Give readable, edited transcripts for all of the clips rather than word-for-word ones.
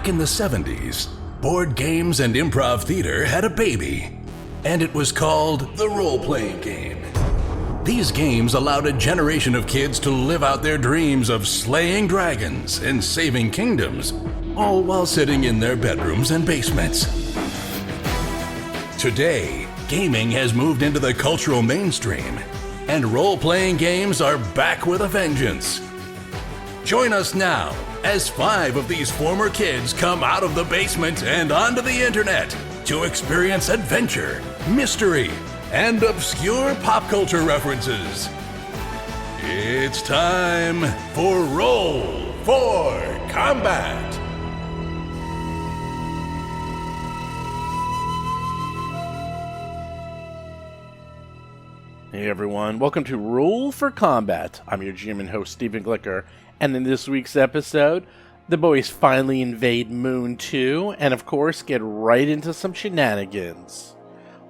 Back in the 70s, board games and improv theater had a baby, and it was called the role-playing game. These games allowed a generation of kids to live out their dreams of slaying dragons and saving kingdoms, all while sitting in their bedrooms and basements. Today, gaming has moved into the cultural mainstream, and role-playing games are back with a vengeance. Join us now as 5 of these former kids come out of the basement and onto the internet to experience adventure, mystery, and obscure pop culture references. It's time for Roll for Combat! Hey everyone, welcome to Roll for Combat. I'm your GM and host, Stephen Glicker, and in this week's episode, the boys finally invade Moon 2, and of course, get right into some shenanigans.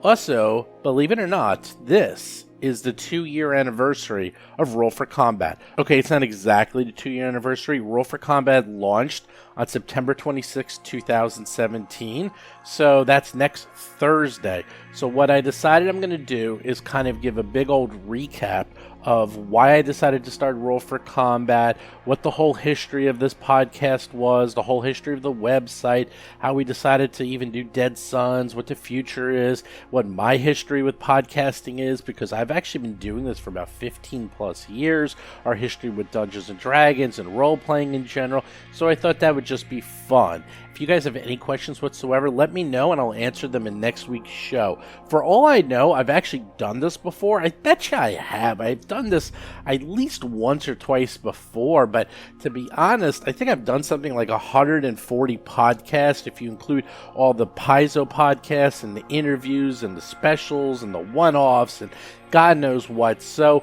Also, believe it or not, this is the 2-year anniversary of Roll for Combat. Okay, it's not exactly the 2-year anniversary. Roll for Combat launched on September 26, 2017, so that's next Thursday. So what I decided I'm going to do is kind of give a big old recap of why I decided to start Roll for Combat, what the whole history of this podcast was, the whole history of the website, how we decided to even do Dead Sons, what the future is, what my history with podcasting is, because I've actually been doing this for about 15 plus years, our history with Dungeons and Dragons and role-playing in general, so I thought that would just be fun. If you guys have any questions whatsoever, let me know and I'll answer them in next week's show. For all I know, I've actually done this before. I bet you I have. I've done this at least once or twice before, but to be honest, I think I've done something like 140 podcasts, if you include all the Paizo podcasts and the interviews and the specials and the one-offs and God knows what. So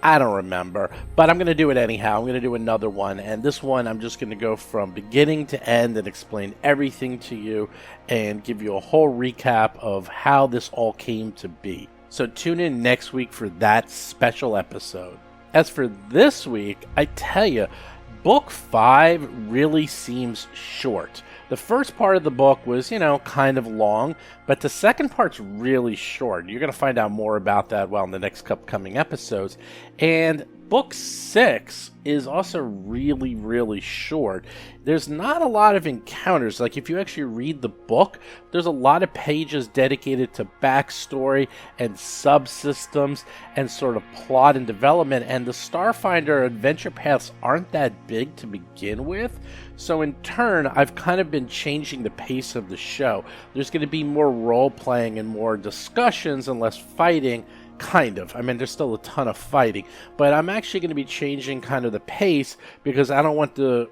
I don't remember, but I'm going to do it anyhow. I'm going to do another one, and this one I'm just going to go from beginning to end and explain everything to you and give you a whole recap of how this all came to be. So tune in next week for that special episode. As for this week, I tell you, Book 5 really seems short. The first part of the book was, kind of long, but the second part's really short. You're going to find out more about that, in the next couple coming episodes. And Book 6 is also really, really short. There's not a lot of encounters. Like, if you actually read the book, there's a lot of pages dedicated to backstory and subsystems and sort of plot and development. And the Starfinder adventure paths aren't that big to begin with. So in turn, I've kind of been changing the pace of the show. There's going to be more role-playing and more discussions and less fighting. Kind of. I mean, there's still a ton of fighting, but I'm actually going to be changing kind of the pace because I don't want the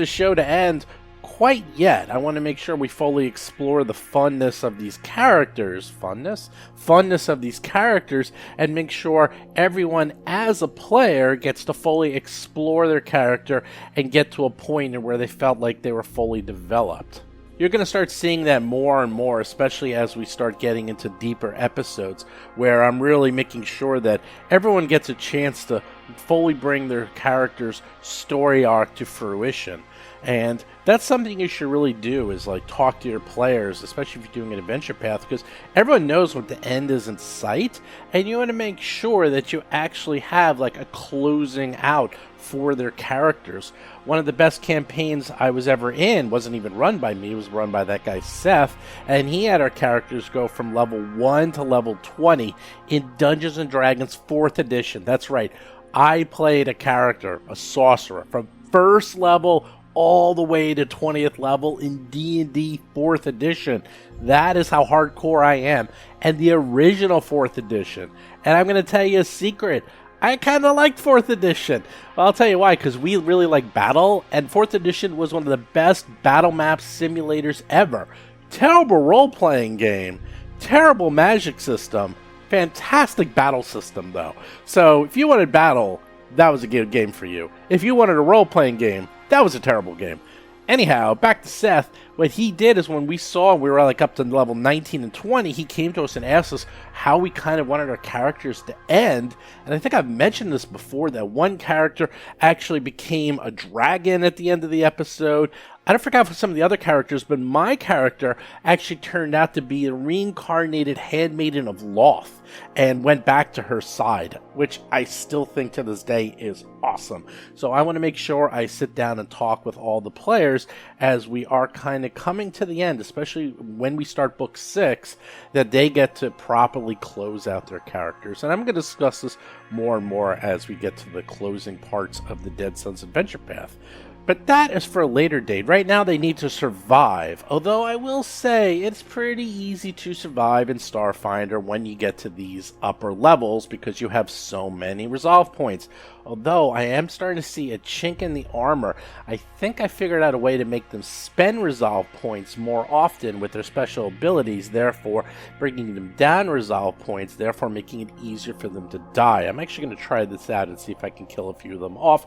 show to end quite yet. I want to make sure we fully explore the funness of these characters, funness of these characters, and make sure everyone as a player gets to fully explore their character and get to a point where they felt like they were fully developed. You're going to start seeing that more and more, especially as we start getting into deeper episodes, where I'm really making sure that everyone gets a chance to fully bring their character's story arc to fruition. And that's something you should really do, is talk to your players, especially if you're doing an adventure path, because everyone knows what the end is in sight, and you want to make sure that you actually have a closing out for their characters. One of the best campaigns I was ever in wasn't even run by me, it was run by that guy Seth, and he had our characters go from level 1 to level 20 in Dungeons & Dragons 4th edition. That's right, I played a character, a sorcerer, from first level all the way to 20th level in D&D 4th edition. That is how hardcore I am. And the original 4th edition. And I'm going to tell you a secret. I kind of liked 4th edition. Well, I'll tell you why, because we really like battle, and 4th edition was one of the best battle map simulators ever. Terrible role-playing game. Terrible magic system. Fantastic battle system, though. So, if you wanted battle, that was a good game for you. If you wanted a role-playing game, that was a terrible game. Anyhow, back to Seth. what he did is when we saw we were like up to level 19 and 20, he came to us and asked us how we kind of wanted our characters to end. And I think I've mentioned this before, that one character actually became a dragon at the end of the episode. I don't forget for some of the other characters, but my character actually turned out to be a reincarnated handmaiden of Loth and went back to her side, which I still think to this day is awesome. So I want to make sure I sit down and talk with all the players as we are kind of coming to the end, especially when we start book 6, that they get to properly close out their characters. And I'm going to discuss this more and more as we get to the closing parts of the Dead Sons Adventure Path. But that is for a later date. Right now they need to survive, although I will say it's pretty easy to survive in Starfinder when you get to these upper levels because you have so many resolve points. Although I am starting to see a chink in the armor. I think I figured out a way to make them spend resolve points more often with their special abilities, therefore bringing them down resolve points, therefore making it easier for them to die. I'm actually going to try this out and see if I can kill a few of them off.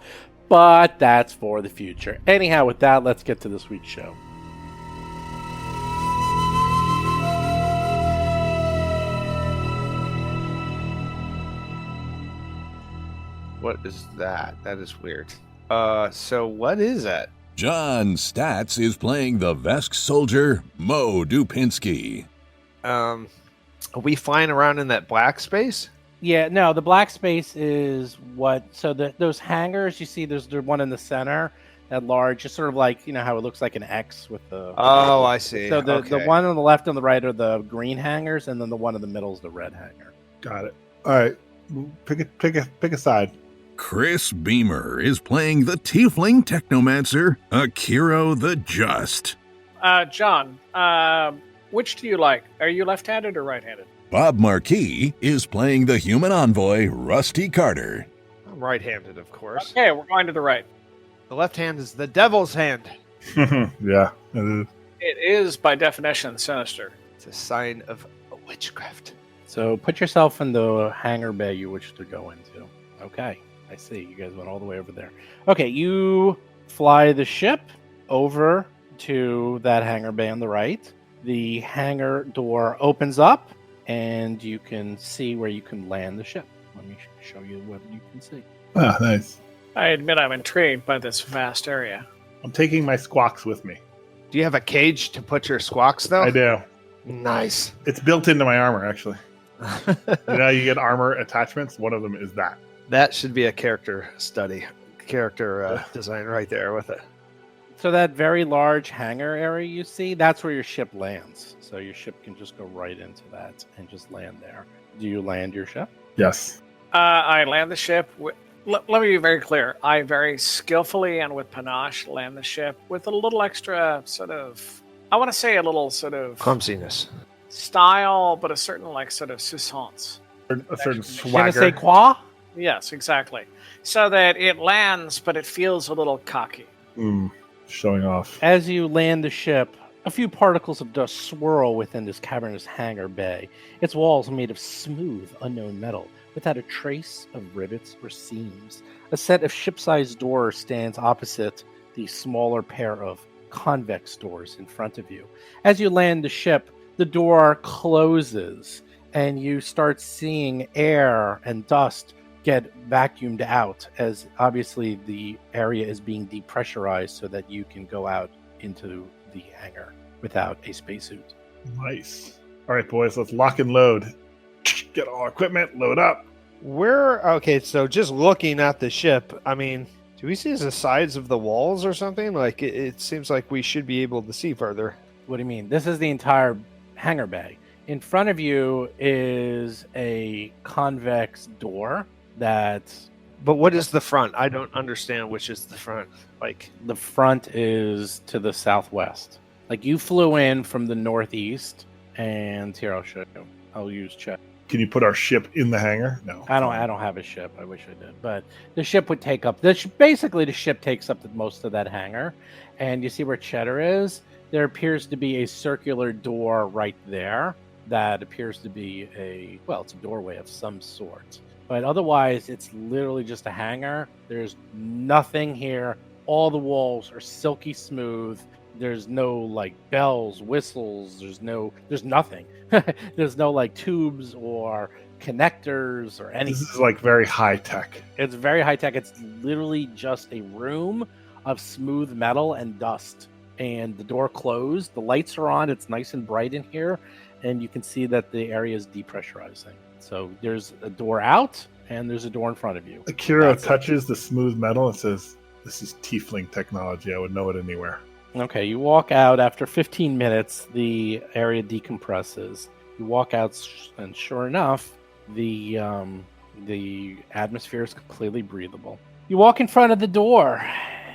But that's for the future. Anyhow, with that, let's get to this week's show. What is that? That is weird. So what is that? John Statz is playing the Vesk soldier, Mo Dupinsky. Are we flying around in that black space? Yeah, no, the black space is what... So those hangars, you see there's one in the center, that large, just sort of like, you know, how it looks like an X with the... Oh, I see. So the one on the left and the right are the green hangars, and then the one in the middle is the red hangar. Got it. All right. Pick a side. Chris Beamer is playing the Tiefling Technomancer, Akiro the Just. John, which do you like? Are you left-handed or right-handed? Bob Marquis is playing the human envoy, Rusty Carter. I'm right-handed, of course. Okay, we're going to the right. The left hand is the devil's hand. Yeah. It is, by definition, sinister. It's a sign of witchcraft. So put yourself in the hangar bay you wish to go into. Okay, I see. You guys went all the way over there. Okay, you fly the ship over to that hangar bay on the right. The hangar door opens up, and you can see where you can land the ship. Let me show you what you can see. Ah, nice. I admit I'm intrigued by this vast area. I'm taking my squawks with me. Do you have a cage to put your squawks, though? I do. Nice. It's built into my armor, actually. You know, you get armor attachments. One of them is that. That should be a character study. Character design right there with it. So that very large hangar area you see, that's where your ship lands. So your ship can just go right into that and just land there. Do you land your ship? Yes. I land the ship. Let me be very clear. I very skillfully and with panache land the ship with a little extra sort of, I want to say a little sort of Clumsiness. style, but a certain like sort of suissance. A certain Je ne swagger. sais quoi? Yes, exactly. So that it lands, but it feels a little cocky. Showing off. As you land the ship, a few particles of dust swirl within this cavernous hangar bay. Its walls are made of smooth, unknown metal, without a trace of rivets or seams. A set of ship-sized doors stands opposite the smaller pair of convex doors in front of you. As you land the ship, the door closes, and you start seeing air and dust get vacuumed out, as obviously the area is being depressurized so that you can go out into the hangar without a spacesuit. Nice. All right, boys, let's lock and load. Get all our equipment, load up. Okay, so just looking at the ship, I mean, do we see the sides of the walls or something? Like, it seems like we should be able to see further. What do you mean? This is the entire hangar bay. In front of you is a convex door that's... But what is the front? I don't understand which is the front. Like, the front is to the southwest. Like, you flew in from the northeast, and here, I'll show you. I'll use check. Can you put our ship in the hangar? No. I don't have a ship. I wish I did. But the ship would take up... Basically, the ship takes up most of that hangar. And you see where Cheddar is? There appears to be a circular door right there that appears to be it's a doorway of some sort. But otherwise, it's literally just a hangar. There's nothing here. All the walls are silky smooth. There's no like bells, whistles. There's nothing. There's no like tubes or connectors or anything. This is like very high tech. It's very high tech. It's literally just a room of smooth metal and dust. And the door closed. The lights are on. It's nice and bright in here. And you can see that the area is depressurizing. So there's a door out and there's a door in front of you. Akira touches the smooth metal and says, "This is tiefling technology. I would know it anywhere." Okay, you walk out. After 15 minutes, the area decompresses. You walk out, and sure enough, the atmosphere is completely breathable. You walk in front of the door,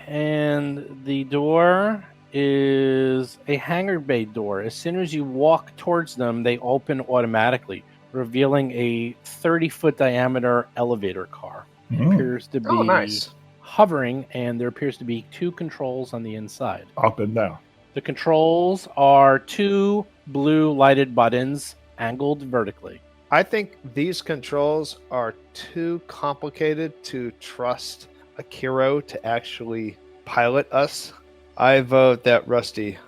and the door is a hangar bay door. As soon as you walk towards them, they open automatically, revealing a 30-foot diameter elevator car. It appears to be nice. hovering, and there appears to be 2 controls on the inside. Up and down. The controls are 2 blue lighted buttons angled vertically. I think these controls are too complicated to trust Akira to actually pilot us. I vote that Rusty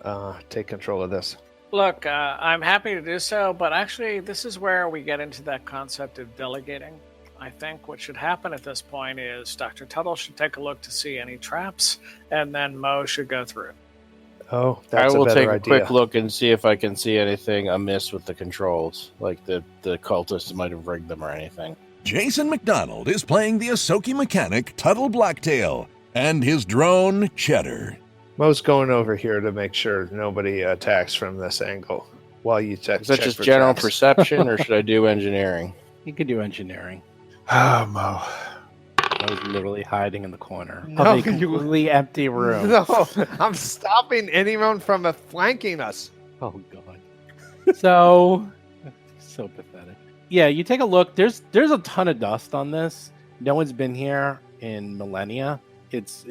take control of this. Look, I'm happy to do so, but actually, this is where we get into that concept of delegating. I think what should happen at this point is Dr. Tuttle should take a look to see any traps, and then Mo should go through. Oh, that's I will a better take a idea. quick look and see if I can see anything amiss with the controls, like the cultists might have rigged them or anything. Jason McDonald is playing the Ahsoki mechanic Tuttle Blacktail and his drone Cheddar. Mo's going over here to make sure nobody attacks from this angle while you check. Is that check just for general traps. perception, or should I do engineering? You could do engineering. Ah, Mo. I was literally hiding in the corner No, of a you- completely empty room. No, I'm stopping anyone from flanking us. Oh god. So pathetic. Yeah, you take a look. There's a ton of dust on this. No one's been here in millennia. It's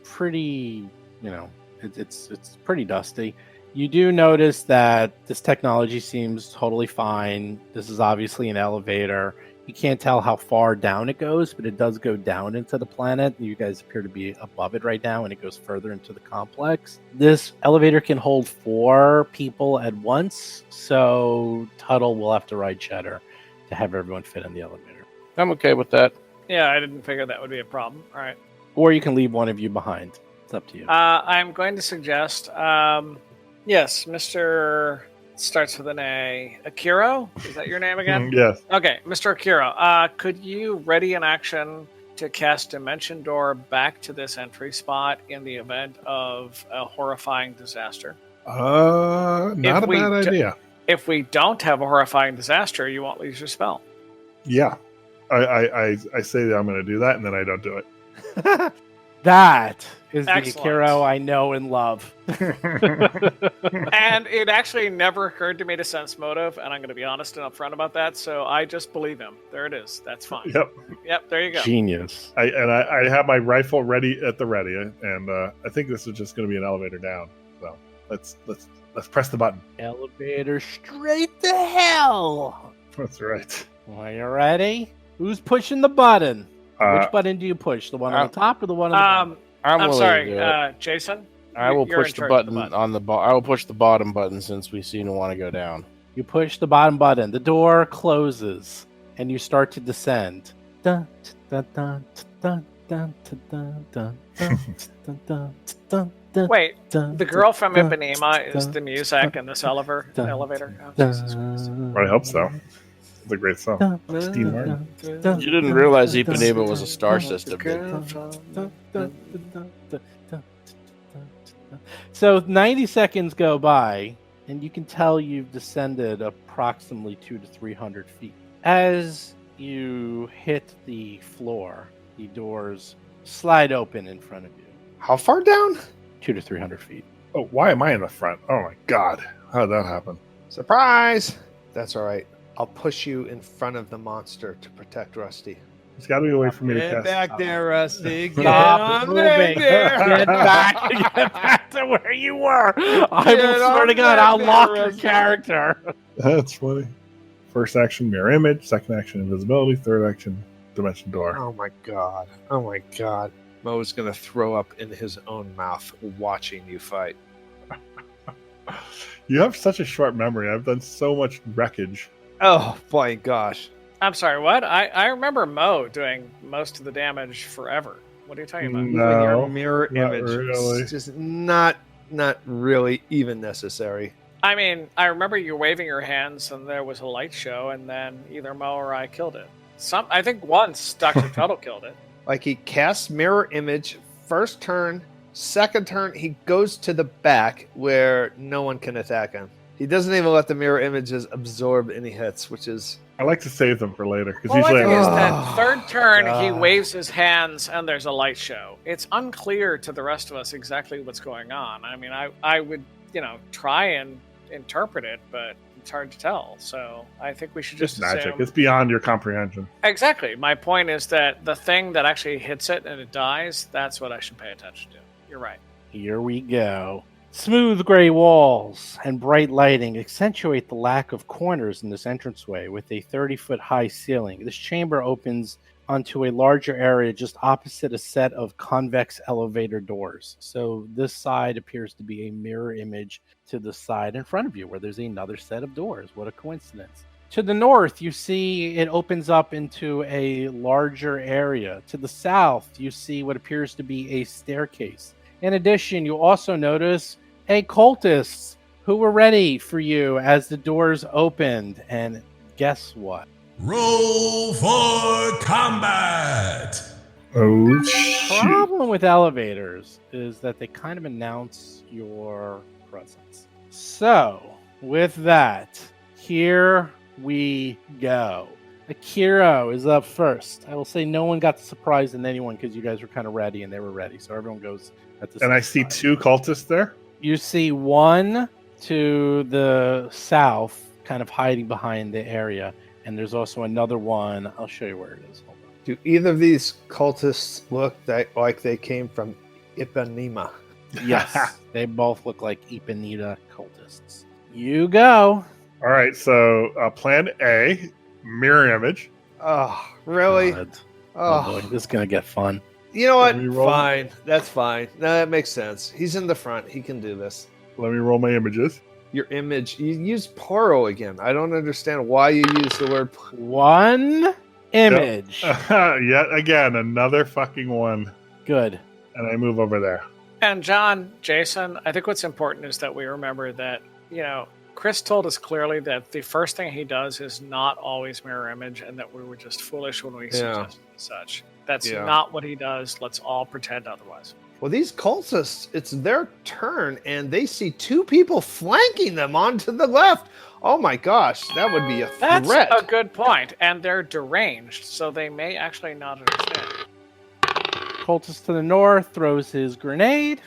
pretty, it's pretty dusty. You do notice that this technology seems totally fine. This is obviously an elevator. You can't tell how far down it goes, but it does go down into the planet. You guys appear to be above it right now, and it goes further into the complex. This elevator can hold 4 people at once, so Tuttle will have to ride Cheddar to have everyone fit in the elevator. I'm okay with that. Yeah, I didn't figure that would be a problem. All right. Or you can leave one of you behind. It's up to you. I'm going to suggest, yes, Mr. starts with an A. Akiro? Is that your name again? Yes. Okay, Mr. Akiro, could you ready an action to cast Dimension Door back to this entry spot in the event of a horrifying disaster? Not a we bad do- idea. If we don't have a horrifying disaster, you won't lose your spell. Yeah. I say that I'm going to do that, and then I don't do it. That is Excellent. the Akiro I know and love. And it actually never occurred to me to sense motive, and I'm going to be honest and upfront about that, so I just believe him. There it is. That's fine. Yep. There you go. Genius. I have my rifle ready at the ready, and I think this is just going to be an elevator down. So let's press the button. Elevator straight to hell. That's right. Are you ready? Who's pushing the button? Which button do you push? The one on the top or the one on the bottom? I'm I'm willing sorry, to do it. Jason. I will you're push in the charge button, of on the I will push the bottom button since we seem to want to go down. You push the bottom button. The door closes, and you start to descend. Dun, dun, dun, dun, dun, dun, dun, dun, dun, dun, dun, dun, Wait, dun, the girl from dun, Ipanema is dun, the music in this elevator. dun, Oh, dun, Jesus Christ. I hope so. It's a great song. dun, Steve Martin. dun, dun, You didn't realize Ipanema was a star system, did you? dun, dun, dun, dun, dun, dun, dun. So 90 seconds go by, and you can tell you've descended approximately 200 to 300 feet. As you hit the floor, the doors slide open in front of you. How far down? 200 to 300 feet. Oh, why am I in the front? Oh my God. How did that happen? Surprise! That's all right. I'll push you in front of the monster to protect Rusty. There's got to be a way for me to Get cast. back there, Rusty. Get Stop on moving. there. Get back to where you were. I Get will swear on to God, back I'll there, lock your Rusty. character. That's funny. First action, mirror image. Second action, invisibility. Third action, dimension door. Oh my god. Oh my god. Mo's going to throw up in his own mouth watching you fight. You have such a short memory. I've done so much wreckage. Oh my gosh. I'm sorry, what? I remember Mo doing most of the damage forever. What are you talking about? No, Even your mirror not image really. is just not really even necessary. I mean, I remember you waving your hands and there was a light show, and then either Mo or I killed it. I think once Dr. Tuttle killed it. Like he casts mirror image first turn, second turn he goes to the back where no one can attack him. He doesn't even let the mirror images absorb any hits, which is I like to save them for later because Well, one usually thing is Oh, that third turn he God. waves his hands and there's a light show. It's unclear to the rest of us exactly what's going on. I mean, I would, try and interpret it, but it's hard to tell. So I think we should just just magic. assume... It's beyond your comprehension. Exactly. My point is that the thing that actually hits it and it dies, that's what I should pay attention to. You're right. Here we go. Smooth gray walls and bright lighting accentuate the lack of corners in this entranceway with a 30-foot high ceiling. This chamber opens onto a larger area just opposite a set of convex elevator doors. So this side appears to be a mirror image to the side in front of you where there's another set of doors. What a coincidence. To the north, you see it opens up into a larger area. To the south, you see what appears to be a staircase. In addition, you also notice cultists who were ready for you as the doors opened. And guess what? Roll for combat! Oh shoot! Problem with elevators is that they kind of announce your presence. So, with that, here we go. Akiro is up first. I will say no one got the surprise in anyone because you guys were kind of ready and they were ready. So everyone goes at the same And I see time. 2 cultists there. You see one to the south, kind of hiding behind the area, and there's also another one. I'll show you where it is. Hold on. Do either of these cultists look like they came from Ipanema? Yes, they both look like Ipanema cultists. You go. All right, so plan A, mirror image. Oh, really? God. Oh Oh, boy, this is gonna get fun. you know what? Let me roll. Fine. That's fine. No, that makes sense. He's in the front. He can do this. Let me roll my images. Your image. You use Poro again. I don't understand why you use the word. One image. Yet again, another fucking one. Good. And I move over there. And John, Jason, I think what's important is that we remember that, Chris told us clearly that the first thing he does is not always mirror image and that we were just foolish when we suggested such. That's not what he does. Let's all pretend otherwise. Well, these cultists, it's their turn, and they see 2 people flanking them onto the left. Oh my gosh, that would be a That's threat. a good point. And they're deranged, so they may actually not understand. Cultist to the north throws his grenade.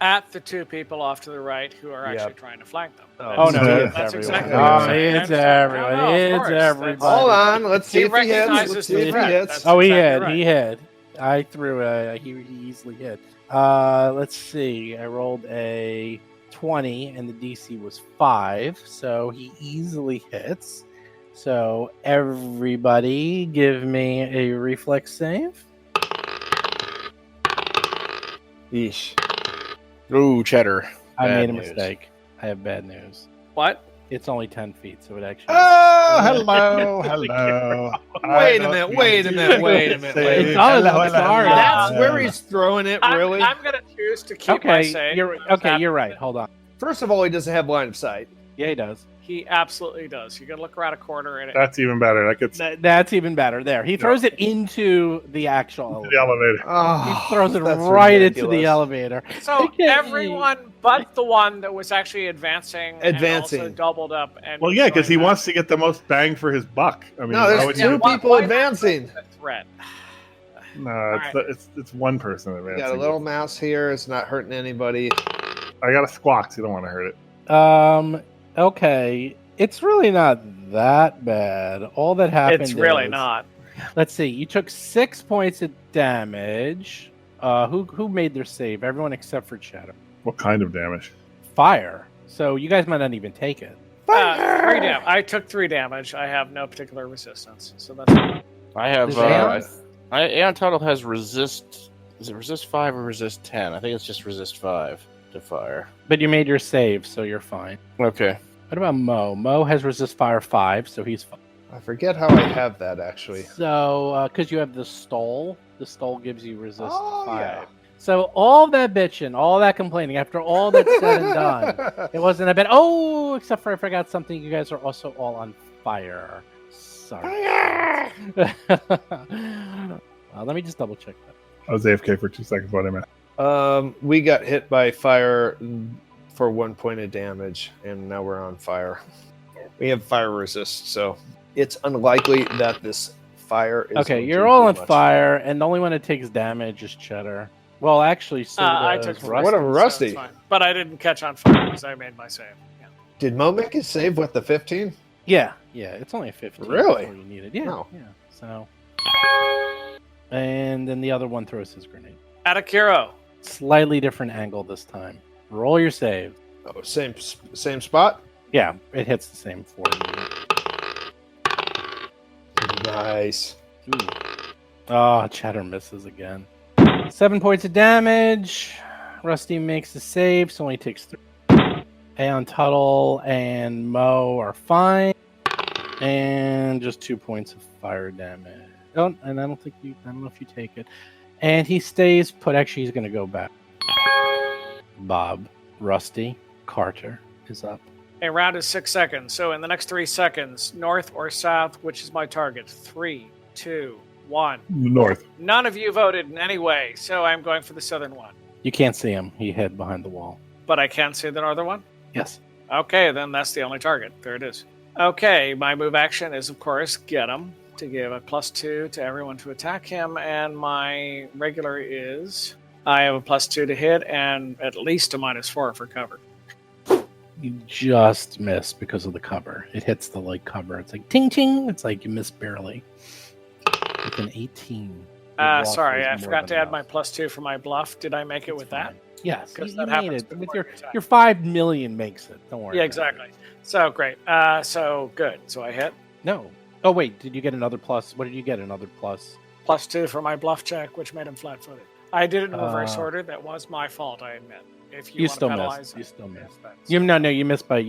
At the 2 people off to the right who are actually trying to flank them. Oh, no, he hits That's everyone. exactly Oh, what I'm he saying. hits everyone. No, He of hits course. everybody. Hold on, let's see He if he hits. recognizes Let's the see if he threat. hits. That's- Oh, he exactly hit. right. He hit. I threw he easily hit. Let's see. I rolled a 20 and the DC was 5, so he easily hits. So everybody give me a reflex save. Yeesh. Ooh, cheddar. I Bad made a news. mistake. I have bad news. What? It's only 10 feet, so it actually... Oh, hello, hello. Wait a minute, wait a minute, wait a minute, wait a minute. I'm sorry. That's where he's throwing it, really? I'm going to choose to keep my Okay, save. you're right. Hold on. First of all, he doesn't have line of sight. Yeah, he does. He absolutely does. You got to look around a corner and That's even better. That gets That's even better. There, he throws it into the actual the elevator. Oh, He throws it that's right into the ridiculous. elevator. So Okay. everyone but the one that was actually advancing. And also Advancing. doubled up. And Well, yeah, because he going wants to get the most bang for his buck. I mean, No, why there's would 2 you- people Why not advancing. the threat. No, it's one person You advancing. got a little mouse here. It's not hurting anybody. I got a squawk, so you don't want to hurt it. Okay. It's really not that bad. All that happened It's really is- not. Let's see. You took 6 points of damage. Who made their save? Everyone except for Shadow. What kind of damage? Fire. So you guys might not even take it. 3 damage. I took 3 damage. I have no particular resistance, so that's fine. I have. Does Aeon- Aeon Tuttle has resist Is it resist 5 or resist 10? I think it's just resist 5 to fire. But you made your save, so you're fine. Okay. What about Mo? Mo has resist fire 5, so he's fine. I forget how I have that actually. So, because you have the stole gives you resist 5. Yeah. So all that bitching, all that complaining, after all that's said and done, it wasn't a bit. Oh, except for I forgot something. You guys are also all on fire. Sorry. Let me just double check that. I was AFK for 2 seconds. What am I? We got hit by fire for 1 point of damage, and now we're on fire. We have fire resist, so it's unlikely that this fire is. Okay, going you're to all do on much. fire, and the only one that takes damage is Cheddar. Well, actually, so I does took Rusty. What a so Rusty! it's fine. But I didn't catch on fire because I made my save. Yeah. Did Mo make his save with the 15? Yeah, it's only a 15. Really? before You need it. Yeah, Oh. yeah. So, and then the other one throws his grenade. Atakiro. Slightly different angle this time. Roll your save. Oh, same spot. Yeah, it hits the same for Nice. you. Oh, Cheddar misses again. 7 points of damage. Rusty makes the save, so only takes 3. Aeon Tuttle and Mo are fine. And just 2 points of fire damage. Oh, and I don't know if you take it. And he stays put. Actually, he's going to go back. Bob, Rusty, Carter is up. A round is 6 seconds. So in the next 3 seconds, north or south, which is my target? 3, 2, 1. North. None of you voted in any way, so I'm going for the southern one. You can't see him. He hid behind the wall. But I can see the northern one? Yes. Okay, then that's the only target. There it is. Okay, my move action is, of course, get him to give a +2 to everyone to attack him, and my regular is I have a +2 to hit and at least a -4 for cover. You just miss because of the cover. It hits the cover. It's like ting ting. It's like you miss barely. With an 18. your bluff Sorry, is I more forgot than to add my enough. +2 for my bluff. Did I make it It's with that? fine. Yes, Because you that made happens it. With before your you attack. your 5 million makes it. Don't worry. Yeah, about exactly. it. So great. So good. So I hit No. Oh wait, did you get another plus? What did you get? Another plus? +2 for my bluff check, which made him flat-footed. I did it in reverse Uh, order. That was my fault. I admit. If you, You want still to missed. penalize, You still missed. that's- You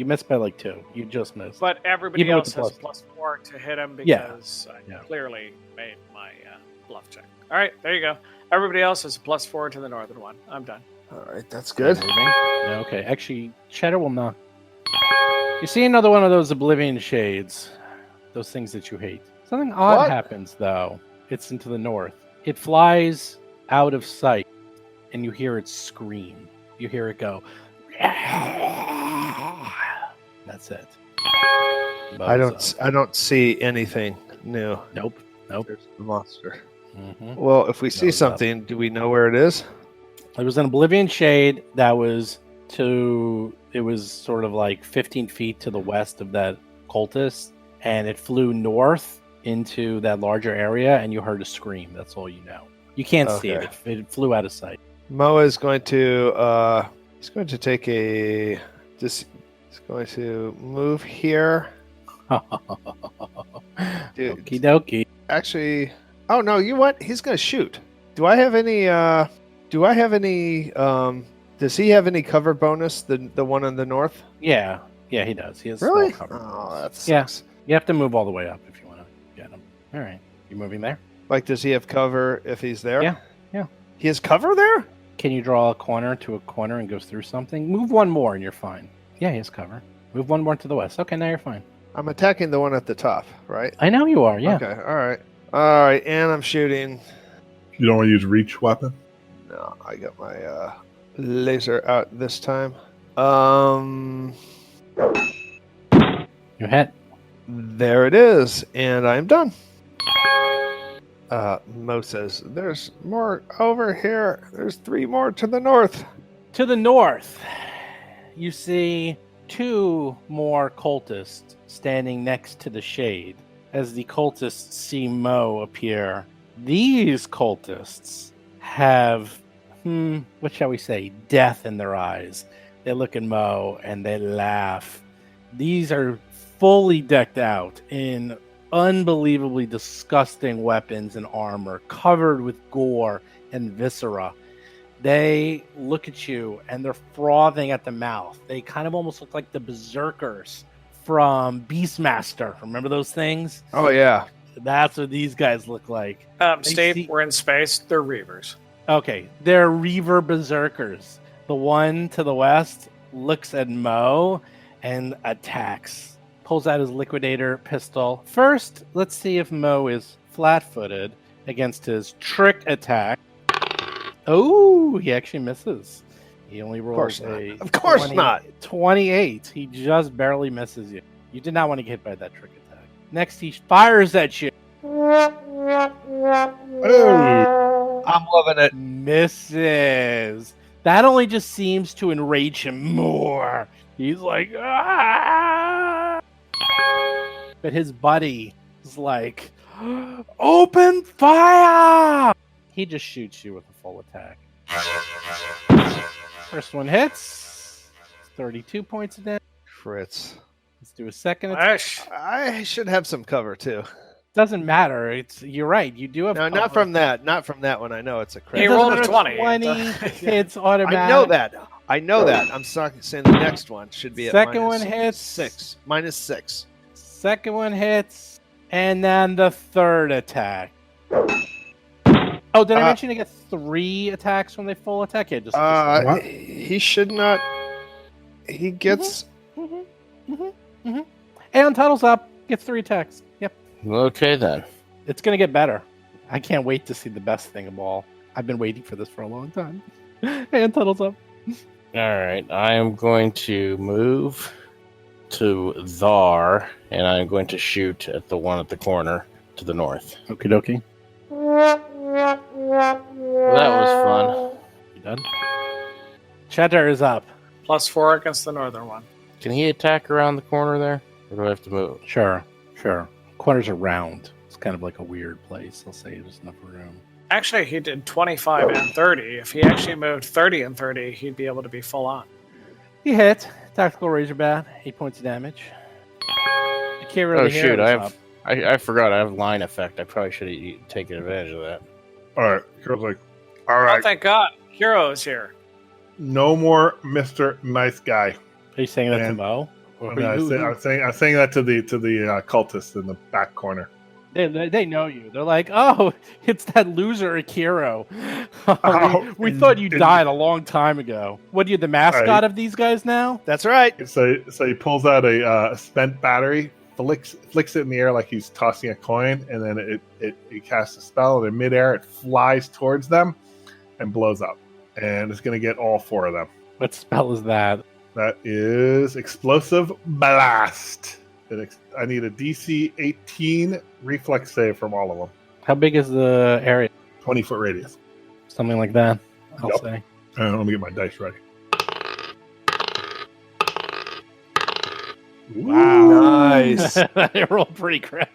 missed by like 2. You just missed. But everybody Even with else the has +4 to hit him Yeah. because I Yeah. clearly made my bluff check. All right, there you go. Everybody else has a +4 to the northern one. I'm done. All right, that's good. Moving. Yeah, okay, actually, Cheddar will not. You see another one of those Oblivion shades, those things that you hate. Something odd What? happens though. It's into the north. It flies out of sight, and you hear it scream. You hear it go. That's it. I Buzz up. don't see anything new. Nope. There's the monster. Mhm. Well, if we see Buzz up. something, do we know where it is? It was an Oblivion shade that was it was sort of like 15 feet to the west of that cultist, and it flew north into that larger area, and you heard a scream. That's all you know. You can't see it. It flew out of sight. Mo is going to he's going to take a he's going to move here. Dude. Okie dokie. Actually, oh no, you know what? He's going to shoot. Do I have any does he have any cover bonus, the one in the north? Yeah, he does. He has Really? small cover. Oh, that Yeah. sucks. You have to move all the way up if you want to get him. All right, you moving there? Like, does he have cover if he's there? Yeah. He has cover there? Can you draw a corner to a corner and goes through something? Move one more and you're fine. Yeah, he has cover. Move one more to the west. Okay, now you're fine. I'm attacking the one at the top, right? I know you are. Yeah. Okay, all right, and I'm shooting. You don't want to use reach weapon? No, I got my laser out this time. You hit. There it is, and I'm done. Mo says, "There's more over here. There's 3 more to the north." To the north, you see 2 more cultists standing next to the shade. As the cultists see Mo appear, these cultists have, what shall we say, death in their eyes. They look at Mo and they laugh. These are fully decked out in unbelievably disgusting weapons and armor, covered with gore, and viscera. They look at you and they're frothing at the mouth. They kind of almost look like the berserkers from Beastmaster. Remember those things? Oh yeah. That's what these guys look like. Steve, we're in space. They're Reavers. Okay, they're Reaver berserkers. The one to the west looks at Mo and attacks. Pulls out his liquidator pistol. First, let's see if Mo is flat-footed against his trick attack. Oh, he actually misses. He only rolls Of course not. 28. He just barely misses you. You did not want to get hit by that trick attack. Next, he fires at you. I'm loving it. Misses. That only just seems to enrage him more. He's like, ah! But his buddy is like, open fire! He just shoots you with a full attack. First one hits. 32 points of damage. Crits. Let's do a second attack. I should have some cover too. Doesn't matter. You're right. You do have No, cover. not from that. Not from that one. I know it's a crit. He It doesn't rolled a matter. 20. 20 hits automatic. I know that. I'm saying the next one should be at Second minus one hits. 6. Minus 6. Second one hits. And then the third attack. Oh, did I mention you get 3 attacks when they full attack? Yeah, just He should not. He gets. And Tuttle's up. Gets 3 attacks. Yep. Okay, then. It's going to get better. I can't wait to see the best thing of all. I've been waiting for this for a long time. And Tuttle's up. All right, I am going to move to Thar, and I'm going to shoot at the one at the corner to the north. Okie dokie. Well, that was fun. You done? Cheddar is up. +4 against the northern one. Can he attack around the corner there, or do I have to move? Sure. Corners are round. It's kind of like a weird place. I'll say there's enough room. Actually, he did 25 and 30. If he actually moved 30 and 30, he'd be able to be full on. He hit. Tactical Razorbat. 8 points of damage. Akira the Hero is up. I forgot I have line effect. I probably should have taken advantage of that. All right. Kira's like, all Oh, right, thank God. Hero is here. no more Mr. Nice Guy. Are you saying that to And- Mo? Or No, I'm saying that to the cultists in the back corner. They know you. They're like, oh, it's that loser Akiro. we and- thought you and- died a long time ago. What are you, the mascot Right. of these guys now? That's right. So he pulls out a spent battery, flicks it in the air like he's tossing a coin, and then he casts a spell, and in midair it flies towards them and blows up. And it's going to get all 4 of them. What spell is that? That is Explosive Blast. I need a DC 18 reflex save from all of them. How big is the area? 20-foot radius. Something like that, I'll Yep. say. Let me get my dice ready. Nice. I rolled pretty crap.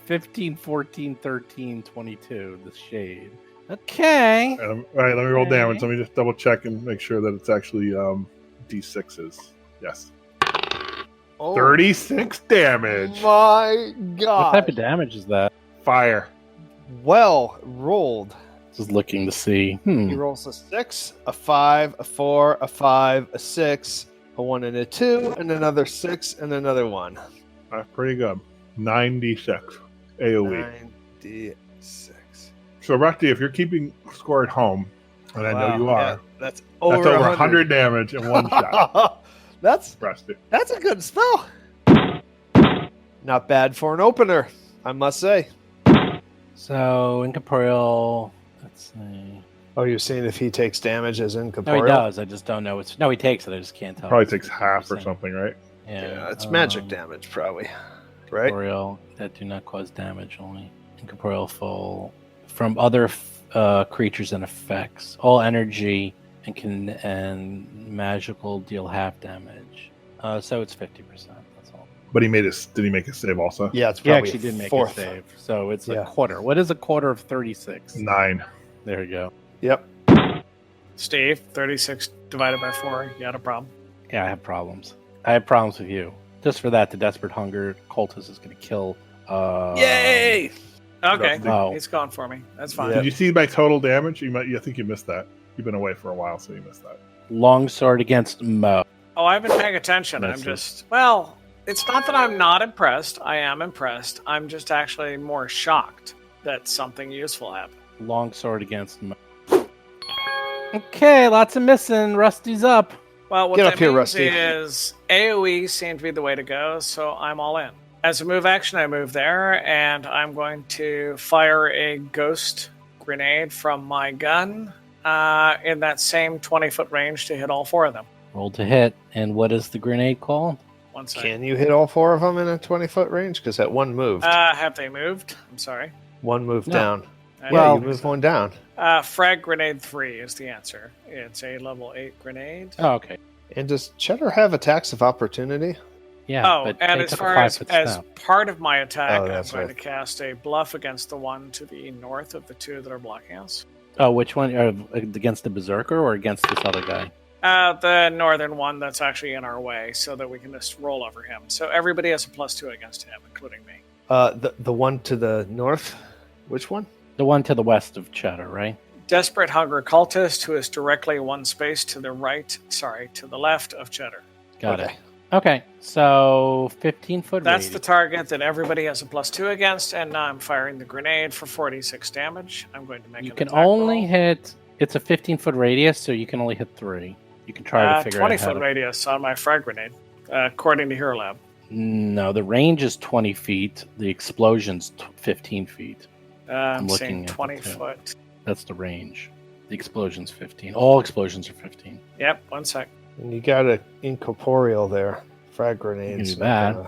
15, 14, 13, 22. The shade. Okay. All right, let me roll Okay. damage. Let me just double check and make sure that it's actually D6s. Yes. Oh, 36 damage. my God. What type of damage is that? Fire. Well rolled. Just looking to see. He rolls a 6, a 5, a 4, a 5, a 6, a 1 and a 2, and another 6 and another 1. Pretty good. 96 AoE. 96. So, Rusty, if you're keeping score at home, and I know you are, Yeah, that's over, that's over 100 damage in one shot. That's Rusty. a good spell. Not bad for an opener, I must say. So, incorporeal. Let's see. Oh, you're seeing if he takes damage as No, he incorporeal? does. I just don't know. No, he takes it. I just can't tell. Probably takes half or something, right? Yeah, it's magic damage, probably. Right? Incorporeal that do not cause damage. Only incorporeal full from other creatures and effects. All energy and magical deal half damage. So it's 50%. That's all. But did he make a save also? Yeah, it's He probably actually did make fourth. a save. So it's Yeah. a quarter. What is a quarter of 36? 9. There we go. Yep. Steve, 36 divided by 4. You had a problem. Yeah, I have problems. I have problems with you. Just for that, the Desperate Hunger cultist is going to kill. Yay! Okay, Rusty. Oh. he's gone for me. That's fine. Did you see my total damage? I think you missed that. You've been away for a while, so you missed that. Longsword against Mo. Oh, I've been paying attention. That's I'm just well. It's not that I'm not impressed. I am impressed. I'm just actually more shocked that something useful happened. Longsword against Mo. Okay, lots of missing. Rusty's up. Well, what Get that up here, means Rusty. is AoE seemed to be the way to go, so I'm all in. As a move action, I move there, and I'm going to fire a ghost grenade from my gun in that same 20-foot range to hit all 4 of them. Roll to hit. And what is the grenade called? One second. Can you hit all 4 of them in a 20-foot range? Because that one moved. Have they moved? I'm sorry. One moved No. down. I Well, didn't you think moved one down. Frag grenade 3 is the answer. It's a level 8 grenade. Oh, okay. And does Cheddar have attacks of opportunity? Yeah. Oh, but and they as took a far as 5-foot step. part of my attack, Oh, I'm that's going right. to cast a bluff against the one to the north of the 2 that are blocking us. Oh, which one? Against the Berserker or against this other guy? The northern one that's actually in our way, so that we can just roll over him. So everybody has a +2 against him, including me. The one to the north? Which one? The one to the west of Cheddar, right? Desperate Hunger Cultist, who is directly 1 space to the left of Cheddar. Got Okay. it. Okay, so 15-foot That's the radius. target that everybody has a +2 against, and now I'm firing the grenade for 46 damage. I'm going to make You an can attack only roll. hit... It's a 15-foot radius, so you can only hit 3. You can try to figure out 20-foot radius on my frag grenade, according to Hero Lab. No, the range is 20 feet. The explosion's 15 feet. I'm looking saying at the 20 two. foot. That's the range. The explosion's 15. All explosions are 15. Yep, 1 sec. And you got an incorporeal there. Frag grenades. do that. All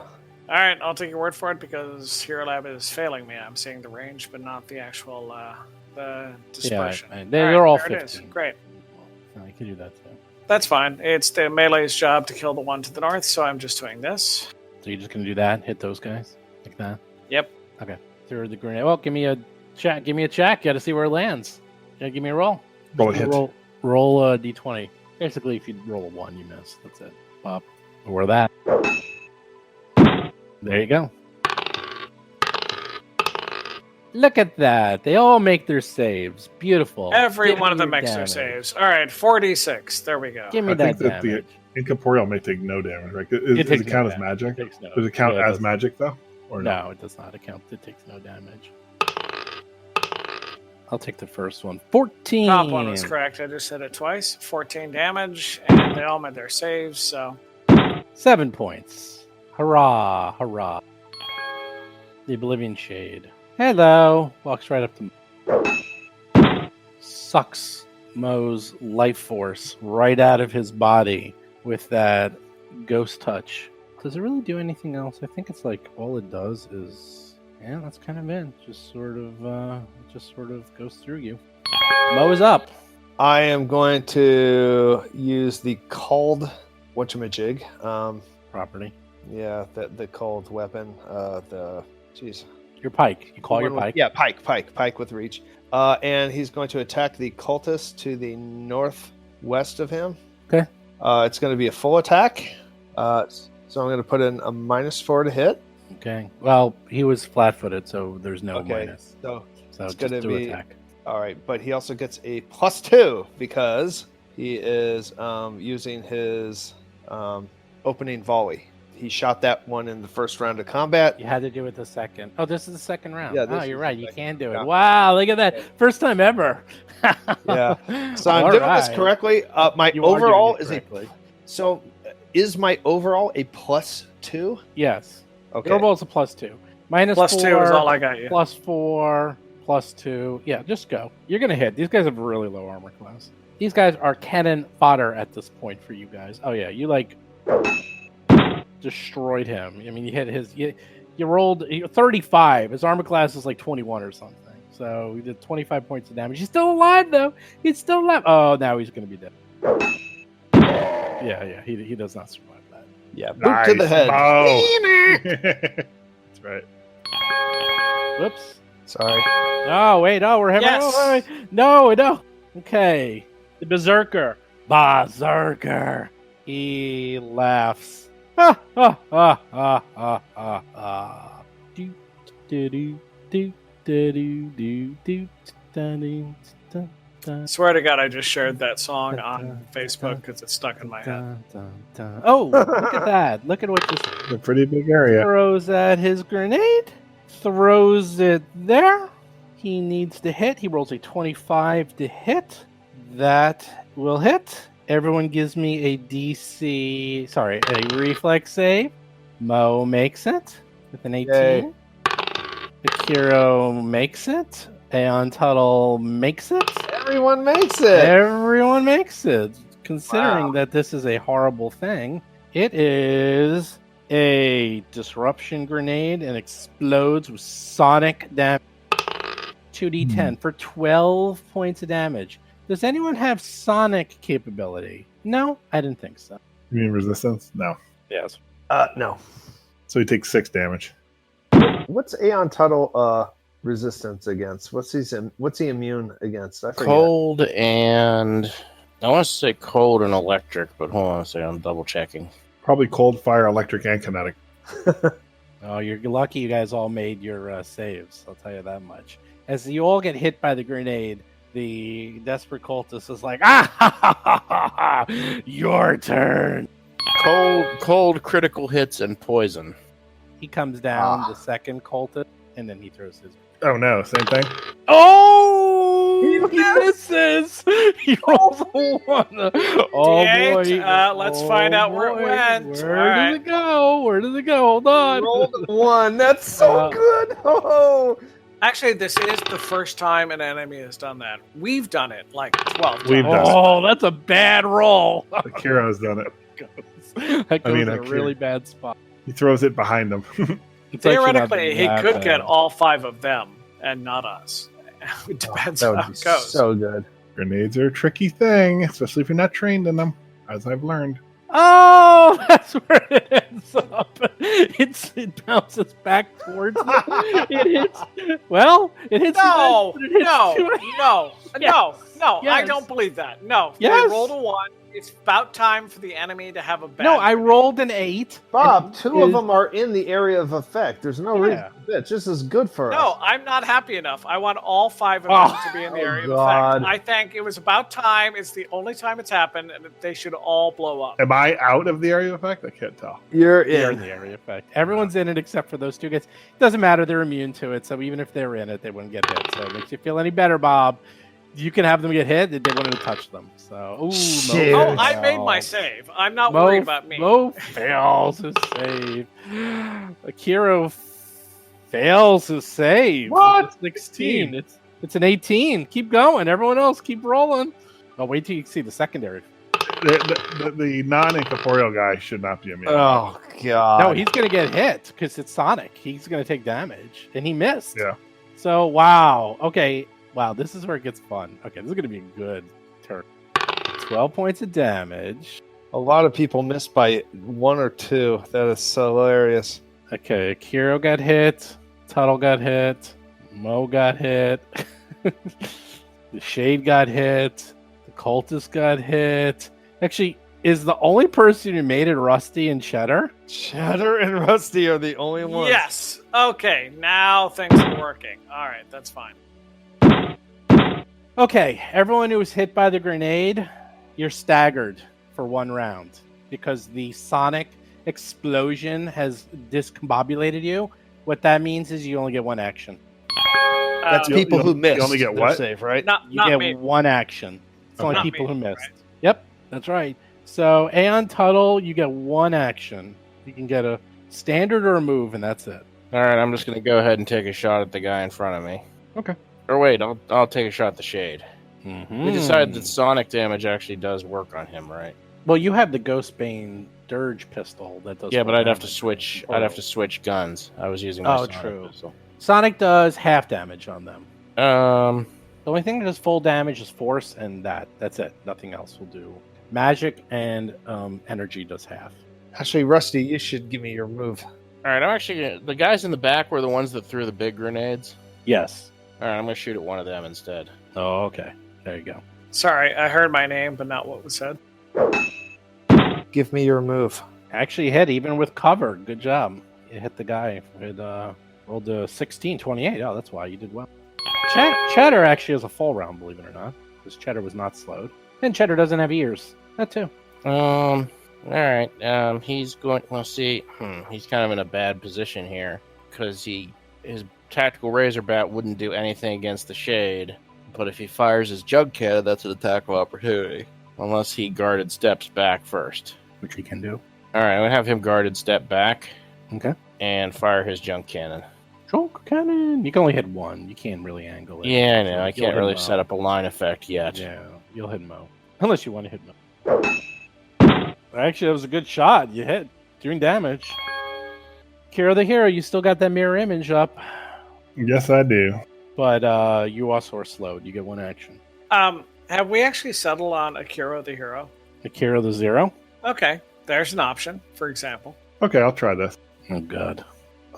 right, I'll take your word for it because Hero Lab is failing me. I'm seeing the range, but not the actual the dispersion. Yeah, they're all there it is. 15. Great. I can do that too. That's fine. It's the melee's job to kill the one to the north, so I'm just doing this. So you're just gonna do that? Hit those guys like that? Yep. Okay. Throw the grenade. Well, give me a check. Give me a check. Got to see where it lands. Yeah, give me a roll. Roll a hit. Roll a d20. Basically, if you roll a 1, you miss. That's it. Pop. Or that. There you go. Look at that. They all make their saves. Beautiful. Every Give one me of them your makes their damage. saves. All right, 46. There we go. Give me I that think that the damage. incorporeal may take no damage, right? Does It it takes count no as damage. magic? It takes no- Does it count yeah, as does. magic though, or No, it does not. It takes no damage. I'll take the first one. 14. Top one was correct. I just said it twice. 14 damage, and they all made their saves, so 7 points. Hurrah, hurrah. The Oblivion Shade. Hello. Walks right up to sucks Mo's life force right out of his body with that ghost touch. Does it really do anything else? I think it's like all it does is, yeah, that's kind of it. Just sort of goes through you. Mo is up. I am going to use the called whatchamajig. Property. Yeah, the called weapon. Jeez. Your pike. You call your pike. Yeah, pike with reach. And he's going to attack the cultist to the northwest of him. Okay. It's going to be a full attack. So I'm going to put in a -4 to hit. Okay. Well, he was flat-footed, so there's no Okay. minus. So So it's just gonna do be- attack. all right, but he also gets a +2 because he is using his opening volley. He shot that one in the first round of combat. You had to do it the second. Oh, this is the second round. Yeah, this Oh, is you're the right. You second can do it. round. Wow, look at that. First time ever. Yeah. So I'm All doing this right. correctly. My You are doing overall it is correctly. is my overall a +2? Yes. Okay. Your roll's a +2. -4. +2 is all I got you. +4, +2. Yeah, just go. You're going to hit. These guys have a really low armor class. These guys are cannon fodder at this point for you guys. Oh, yeah. You, destroyed him. I mean, you hit his... You rolled 35. His armor class is 21 or something. So he did 25 points of damage. He's still alive, though. He's still alive. Oh, now he's going to be dead. Yeah. He does not survive that. Yeah, boot to the head. Oh. That's right. Whoops. Sorry. Oh, wait. Oh, we're having... Yes. Oh, wait. No. Okay. The Berserker. Berserker. He laughs. Ha, ha, ha, ha, ha, ha, ha. Do, do, do, do, Swear to God, I just shared that song on Facebook because it's stuck in my head. Oh, look at that. Look at what this It's a pretty big area. throws at his grenade. Throws it there. He needs to hit. He rolls a 25 to hit. That will hit. Everyone gives me a reflex save. Mo makes it with an 18. Yay. Akiro makes it. Aeon Tuttle makes it. Everyone makes it. Everyone makes it. Considering Wow. that this is a horrible thing, it is a disruption grenade and explodes with sonic damage. 2d10 for 12 points of damage. Does anyone have sonic capability? No, I didn't think so. You mean resistance? No. Yes. No. So he takes 6 damage. What's Aeon Tuttle resistance against? What's he immune against? I forget. Cold and I want to say cold and electric, but hold on a second, I'm double checking. Probably cold, fire, electric, and kinetic. Oh, you're lucky you guys all made your saves. I'll tell you that much. As you all get hit by the grenade, the desperate cultist is like, your turn. Cold critical hits and poison. He comes down, the second cultist, and then he throws his. Oh no, same thing. Oh, he misses. He rolls a 1. Oh D8, boy. let's find out where it went. Where All right. does it go? Where does it go? Hold on. Rolled a 1. That's so good. Oh. Actually, this is the first time an enemy has done that. We've done it like 12 times. We've done it. Oh, that's a bad roll. Akiro's done it. That goes in a Akira. really bad spot. He throws it behind him. It's actually not Theoretically, he that could bad. get all 5 of them and not us. It depends That on would how be it goes. so good. Grenades are a tricky thing, especially if you're not trained in them, as I've learned. Oh, that's where it ends up. It bounces back towards me. It hits. Well, it hits. No, you guys, but it hits no, two- no, I Yes. don't believe that. No, Yes. we rolled a 1. It's about time for the enemy to have a bad. No, I rolled an 8. Bob, and 2 of his- them are in the area of effect. There's no reason Yeah. for bitch. This is good for No, us. I'm not happy enough. I want all 5 of them Oh. to be in the Oh, area God. of effect. I think it was about time. It's the only time it's happened, and they should all blow up. Am I out of the area of effect? I can't tell. You're They're in. in the area effect. Everyone's in it except for those 2 guys. It doesn't matter. They're immune to it. So even if they're in it, they wouldn't get hit. So it makes you feel any better, Bob. You can have them get hit. They wouldn't have touched them. So, ooh, Shit. Mo Oh, I made my fails. save. I'm not Mo, worried about me. Mo fails his save. Akira fails his save. What? It's 16. It's an 18. Keep going. Everyone else, keep rolling. Oh, wait till you see the secondary. The non-incorporeal guy should not be immune. Oh, God. No, he's going to get hit because it's Sonic. He's going to take damage. And he missed. Yeah. So, wow. Okay. Wow, this is where it gets fun. Okay, this is going to be a good turn. 12 points of damage. A lot of people missed by 1 or 2. That is so hilarious. Okay, Akiro got hit. Tuttle got hit. Mo got hit. The Shade got hit. The Cultist got hit. Actually, is the only person who made it Rusty and Cheddar? Cheddar and Rusty are the only ones. Yes. Okay, now things are working. All right, that's fine. Okay, everyone who was hit by the grenade, you're staggered for 1 round because the sonic explosion has discombobulated you. What that means is you only get 1 action. That's You- people you- who you missed. only get their what? Save, right? Not You get me. 1 action. It's only Not people me, who missed. right. Yep, that's right. So Aeon Tuttle, you get 1 action. You can get a standard or a move, and that's it. All right, I'm just going to go ahead and take a shot at the guy in front of me. Okay. Or wait, I'll take a shot at the Shade. Mm-hmm. We decided that sonic damage actually does work on him, right? Well, you have the Ghostbane Dirge pistol that does. Yeah, but full I'd have to damage. switch. Oh. I'd have to switch guns. I was using my Oh, sonic true. pistol. Sonic does half damage on them. Um, The only thing that does full damage is force, and that's it. Nothing else will do. Magic and energy does half. Actually, Rusty, you should give me your move. all right, I'm actually gonna, the guys in the back were the ones that threw the big grenades. Yes. All right, I'm gonna shoot at one of them instead. Oh, okay. There you go. Sorry, I heard my name, but not what was said. Give me your move. Actually hit even with cover. Good job. You hit the guy with Rolled a 16, 28. Oh, that's why you did well. Cheddar actually has a full round, believe it or not, because Cheddar was not slowed. And Cheddar doesn't have ears. That too. All right. He's going. Well, see, he's kind of in a bad position here because his tactical razorbat wouldn't do anything against the shade, but if he fires his jug cannon, that's an attack of opportunity, unless he guarded steps back first, Which he can do. All right, I'm gonna have him guarded step back. Okay. And fire his junk cannon. Junk cannon. You can only hit one. You can't really angle it. Yeah, I know. I You'll can't hit really Mo. set up a line effect yet. Yeah, you'll hit Mo. Unless you want to hit Mo. Actually, that was a good shot. You hit. Doing damage. Kira the Hero, you still got that mirror image up. Yes, I do. But you also are slowed. You get one action. Have we actually settled on Akira the Hero? Akira the Zero? Okay, there's an option, for example. Okay, I'll try this. Oh, God.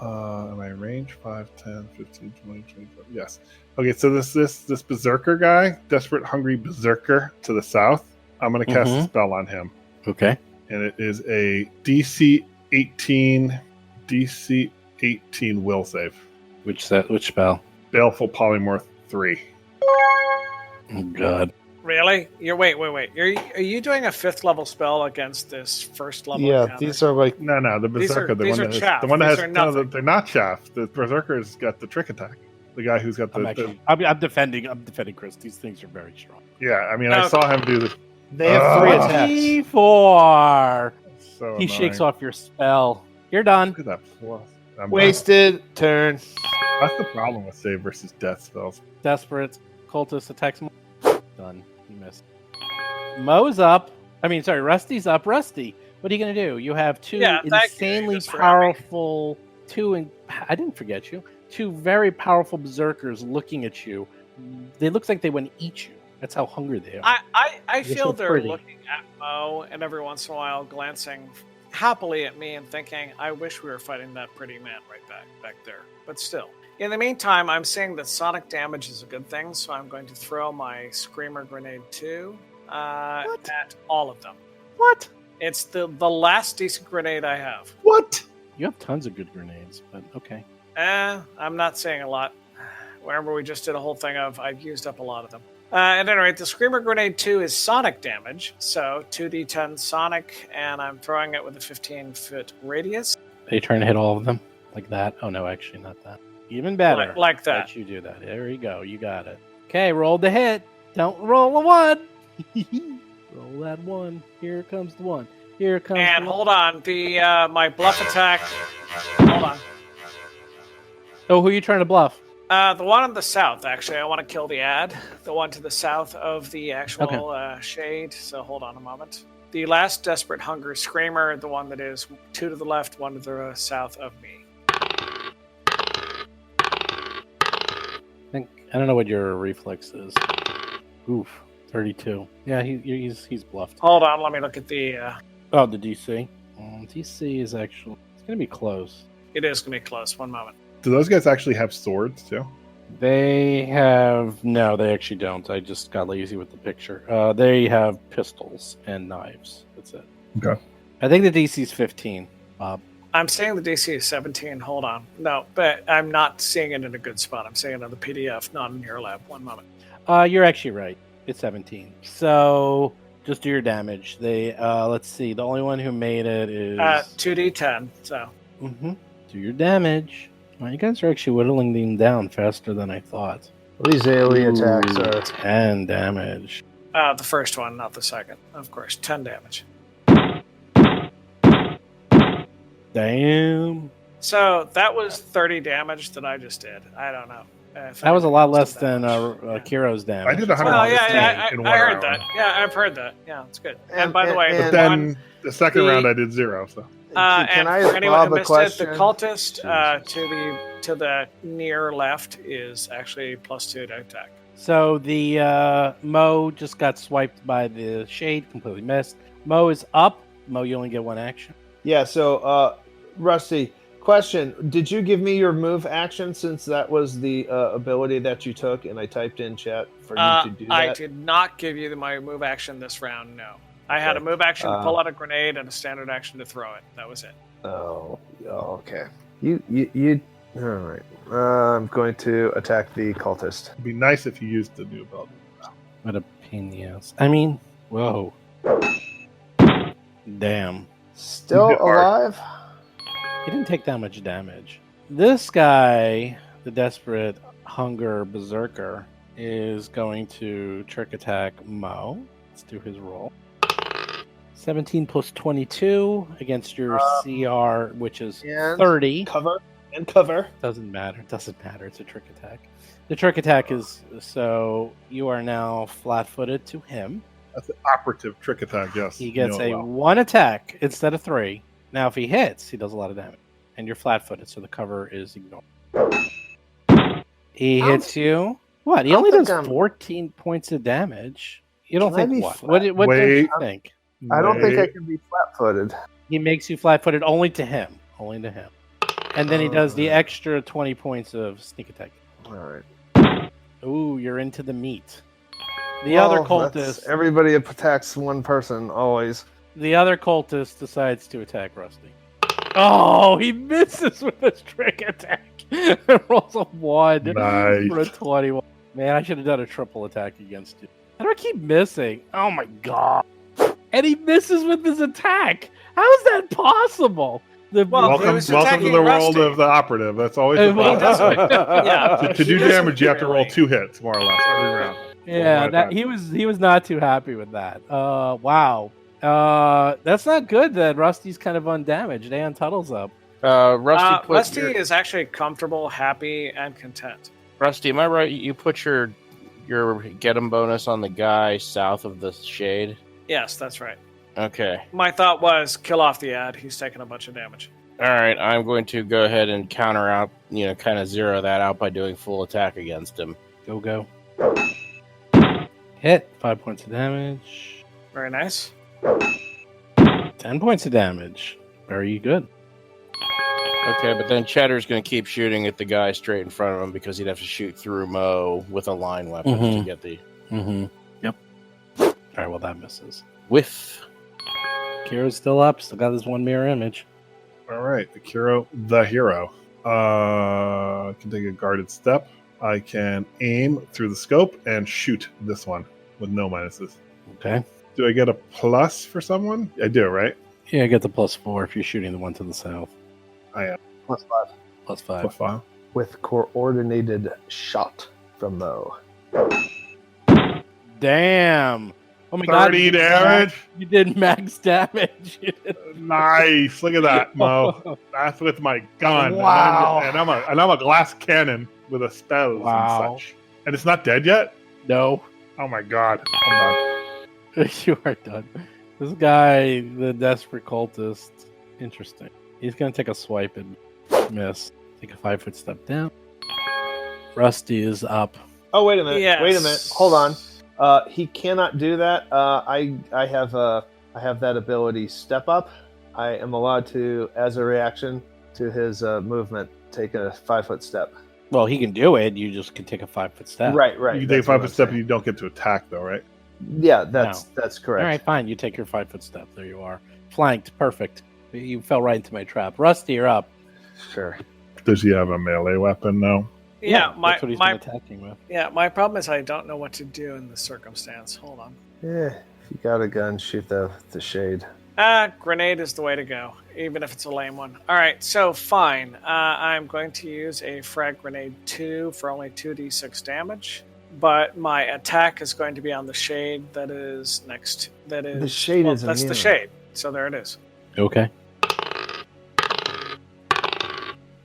Am I range 5, 10, 15, 20, 25? Yes. Okay, so this berserker guy, desperate hungry berserker to the south, I'm going to cast a spell on him. Okay. And it is a DC 18 will save. Which spell? Baleful Polymorph 3. Oh, God. Really? Wait. Are you doing a 5th level spell against this first level? Yeah, encounter? these are like No, the These are- berserker, these are chaff. the one that These has are no, nothing. they're not chaff. The berserker's got the trick attack. The guy who's got I'm defending Chris. These things are very strong. yeah. I mean, I saw him do this. they have 3 Oh. attacks. D4. So He shakes annoying. off your spell. You're done. Look at that plus. I'm Wasted turn. That's the problem with save versus death spells. Desperate. Cultist attacks. Done. You missed. Mo's up. Rusty's up. Rusty, what are you going to do? You have two Yeah, thank you, insanely just for having me. powerful... I didn't forget you. 2 very powerful berserkers looking at you. They look like they want to eat you. That's how hungry they are. I You're feel so they're pretty. looking at Mo and every once in a while glancing happily at me and thinking, I wish we were fighting that pretty man right back there. But still. In the meantime, I'm seeing that sonic damage is a good thing, so I'm going to throw my Screamer Grenade 2 at all of them. What? It's the last decent grenade I have. What? You have tons of good grenades, but okay. I'm not saying a lot. Remember, we just did a whole thing of I've used up a lot of them. At any rate, the Screamer Grenade 2 is sonic damage, so 2d10 sonic, and I'm throwing it with a 15-foot radius. Are you trying to hit all of them? Like that? Oh, no, actually, not that. Even better. Like that. Let you do that. There you go. You got it. Okay, roll the hit. Don't roll a 1. Roll that 1. Here comes the 1. Here comes And the 1. hold on, my bluff attack. Hold on. Oh, who are you trying to bluff? The one on the south, actually. I want to kill the ad. The one to the south of the actual shade. So hold on a moment. The last Desperate Hunger Screamer, the one that is 2 to the left, 1 to the south of me. I don't know what your reflex is. Oof, 32. Yeah, he's bluffed. Hold on, let me look at the... Oh, the DC. DC is actually... It's going to be close. It is going to be close. One moment. Do those guys actually have swords too? They have... No, they actually don't. I just got lazy with the picture. They have pistols and knives. That's it. Okay. I think the DC is 15, Bob. I'm saying the DC is 17. Hold on. No, but I'm not seeing it in a good spot. I'm seeing it on the PDF, not in your lab. One moment. You're actually right. It's 17. So just do your damage. They let's see. The only one who made it is 2d10. So do your damage. Well, you guys are actually whittling them down faster than I thought. These AoE attacks are 10 damage. the first one, not the second. Of course, 10 damage. Damn. So that was 30 damage that I just did. I don't know. That was a lot less than Kiro's damage. I did 100. Well, yeah, in 1 I heard hour. that. Yeah, I've heard that. Yeah, it's good. And, And- by the way, and- But and- then the second the- round I did 0. So and can I for ask anyone Bob who a missed it, question? the cultist to the near left is actually +2 to attack. So the Mo just got swiped by the shade, completely missed. Mo is up. Mo, you only get 1 action. Yeah, so Rusty, question. Did you give me your move action since that was the ability that you took and I typed in chat for you to do that? I did not give you my move action this round, no. I had a move action to pull out a grenade and a standard action to throw it. That was it. Oh, okay. You All right. I'm going to attack the cultist. It'd be nice if you used the new ability. What a pain in the ass. I mean, whoa. Damn. Still You are- alive? He didn't take that much damage. This guy, the desperate hunger berserker, is going to trick attack Mo. Let's do his roll. 17 plus 22 against your CR, which is And 30. cover and cover. Doesn't matter. Doesn't matter. It's a trick attack. The trick attack is so you are now flat-footed to him. That's an operative trick attack, yes. He gets You know it a well. 1 attack instead of 3. Now, if he hits, he does a lot of damage. And you're flat-footed, so the cover is ignored. He hits you. What? He I only don't does think I'm- 14 points of damage. You don't Can I think be what? flat- What don't you Wait. think? I don't think I Wait. can be flat-footed. He makes you flat-footed only to him. Only to him. And then he does the extra 20 points of sneak attack. All right. Ooh, you're into the meat. The other Well, that's- cultist. Everybody attacks one person always. The other cultist decides to attack Rusty. Oh, he misses with his trick attack. Rolls a 1 Nice. for a 21. Man, I should have done a triple attack against you. How do I keep missing? Oh my god. And he misses with his attack. How is that possible? The Well, he Welcome, was welcome to attacking the Rusty. world of the operative. That's always the Well, problem. Yeah. To do He doesn't damage, you have to roll really- 2 hits, more or less, every round. yeah, One that, at a he was not too happy with that. Wow. That's not good that Rusty's kind of undamaged and Tuttle's up. Rusty is actually comfortable, happy, and content. Rusty, am I right? You put your get 'em bonus on the guy south of the shade. Yes, that's right. Okay. My thought was kill off the ad. He's taking a bunch of damage. All right. I'm going to go ahead and counter out. Kind of zero that out by doing full attack against him. Go. Hit. 5 points of damage. Very nice. 10 points of damage. Very good. Okay, but then Cheddar's going to keep shooting at the guy straight in front of him because he'd have to shoot through Mo with a line weapon to get the Mm-hmm. Yep. All right, well, that misses. whiff. Kira's still up. Still got this one mirror image. All right, the hero. Can take a guarded step. I can aim through the scope and shoot this one with no minuses. Okay. Do I get a plus for someone? I do, right? Yeah, I get the +4 if you're shooting the one to the south. +5 +5. Plus 5. with coordinated shot from Mo. Damn. Oh my 30 god. damage. You did max damage. Nice. Look at that, Mo. That's with my gun. Wow. And I'm a glass cannon with a spells Wow. and such. And it's not dead yet? No. Oh my god. I'm done. You are done. This guy, the desperate cultist, interesting. He's going to take a swipe and miss. Take a 5-foot step down. Rusty is up. Oh, wait a minute. Yes. Wait a minute. Hold on. He cannot do that. I have that ability step up. I am allowed to, as a reaction to his movement, take a 5-foot step. Well, he can do it. You just can take a 5-foot step. Right. You can take a That's what 5-foot I'm step saying. and you don't get to attack, though, right? Yeah, that's correct. All right, fine. You take your 5-foot step. There you are. Flanked. Perfect. You fell right into my trap. Rusty, you're up. Sure. Does he have a melee weapon now? Yeah, that's what he's been attacking with. my problem is I don't know what to do in this circumstance. Hold on. Yeah, if you got a gun, shoot the shade. Grenade is the way to go, even if it's a lame one. All right, so fine. I'm going to use a frag grenade 2 for only 2d6 damage, but my attack is going to be on the shade that is next. That is The shade is that's the immune. shade. So there it is. Okay.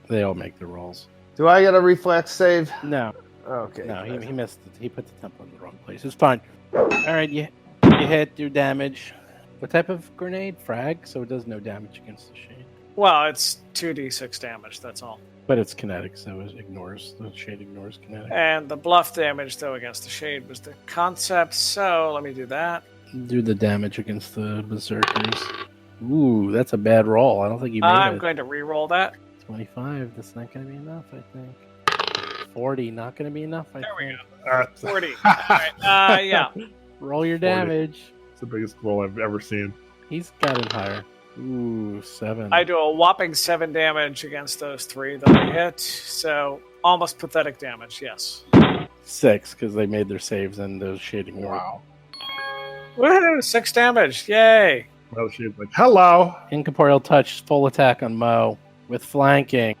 They all make the rolls. Do I get a reflex save? No. Okay. No, he missed it. He put the temple in the wrong place. It's fine. All right, you hit, do damage. What type of grenade? Frag, so it does no damage against the shade. Well, it's 2d6 damage. That's all. But it's kinetic, so it ignores the shade. Ignores kinetic. And the bluff damage, though, against the shade was the concept. So let me do that. Do the damage against the berserkers. Ooh, that's a bad roll. I don't think you made I'm it. going to re-roll that. 25. That's not going to be enough, I think. 40. Not going to be enough, I There we think. go. 40. All right. Yeah. Roll your 40. damage. It's the biggest roll I've ever seen. He's got it higher. Ooh, 7. I do a whopping 7 damage against those 3 that I hit. So almost pathetic damage. Yes. 6 because they made their saves and those shading. Wow. Woohoo! 6 damage. Yay! Well, she's like, hello. Incorporeal touch, full attack on Mo with flanking.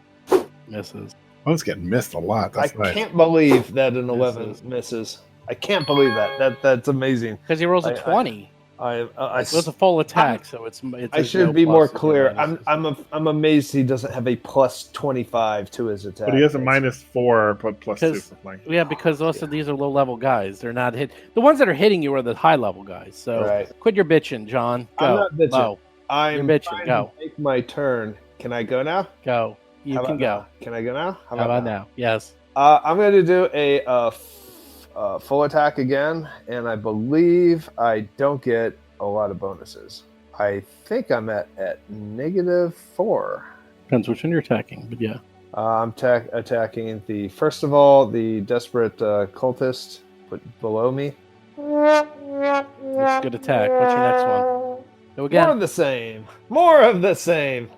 Misses. One's getting missed a lot. That's I nice. can't believe that an 11 Misses. misses. I can't believe that. That's amazing. Because he rolls a I- 20. It was a full attack, so it's I there's should no be more pluses or clear. minuses. I'm amazed he doesn't have a plus 25 to his attack. But he has a That's- -4, but +2 Because- for flank. Yeah, because most of these are low-level guys. They're not hit. The ones that are hitting you are the high-level guys. So Right. quit your bitching, John. Go. I'm not bitching. Mo, I'm You're bitching. trying Go. to make my turn. Can I go now? go. You How can about go. now? Can I go now? How about now? Yes. I'm going to do a full attack again, and I believe I don't get a lot of bonuses. I think I'm at -4. Depends which one you're attacking, but yeah. I'm attacking first of all the desperate cultist below me. That's a good attack. What's your next one? Go More again. of the same. More of the same.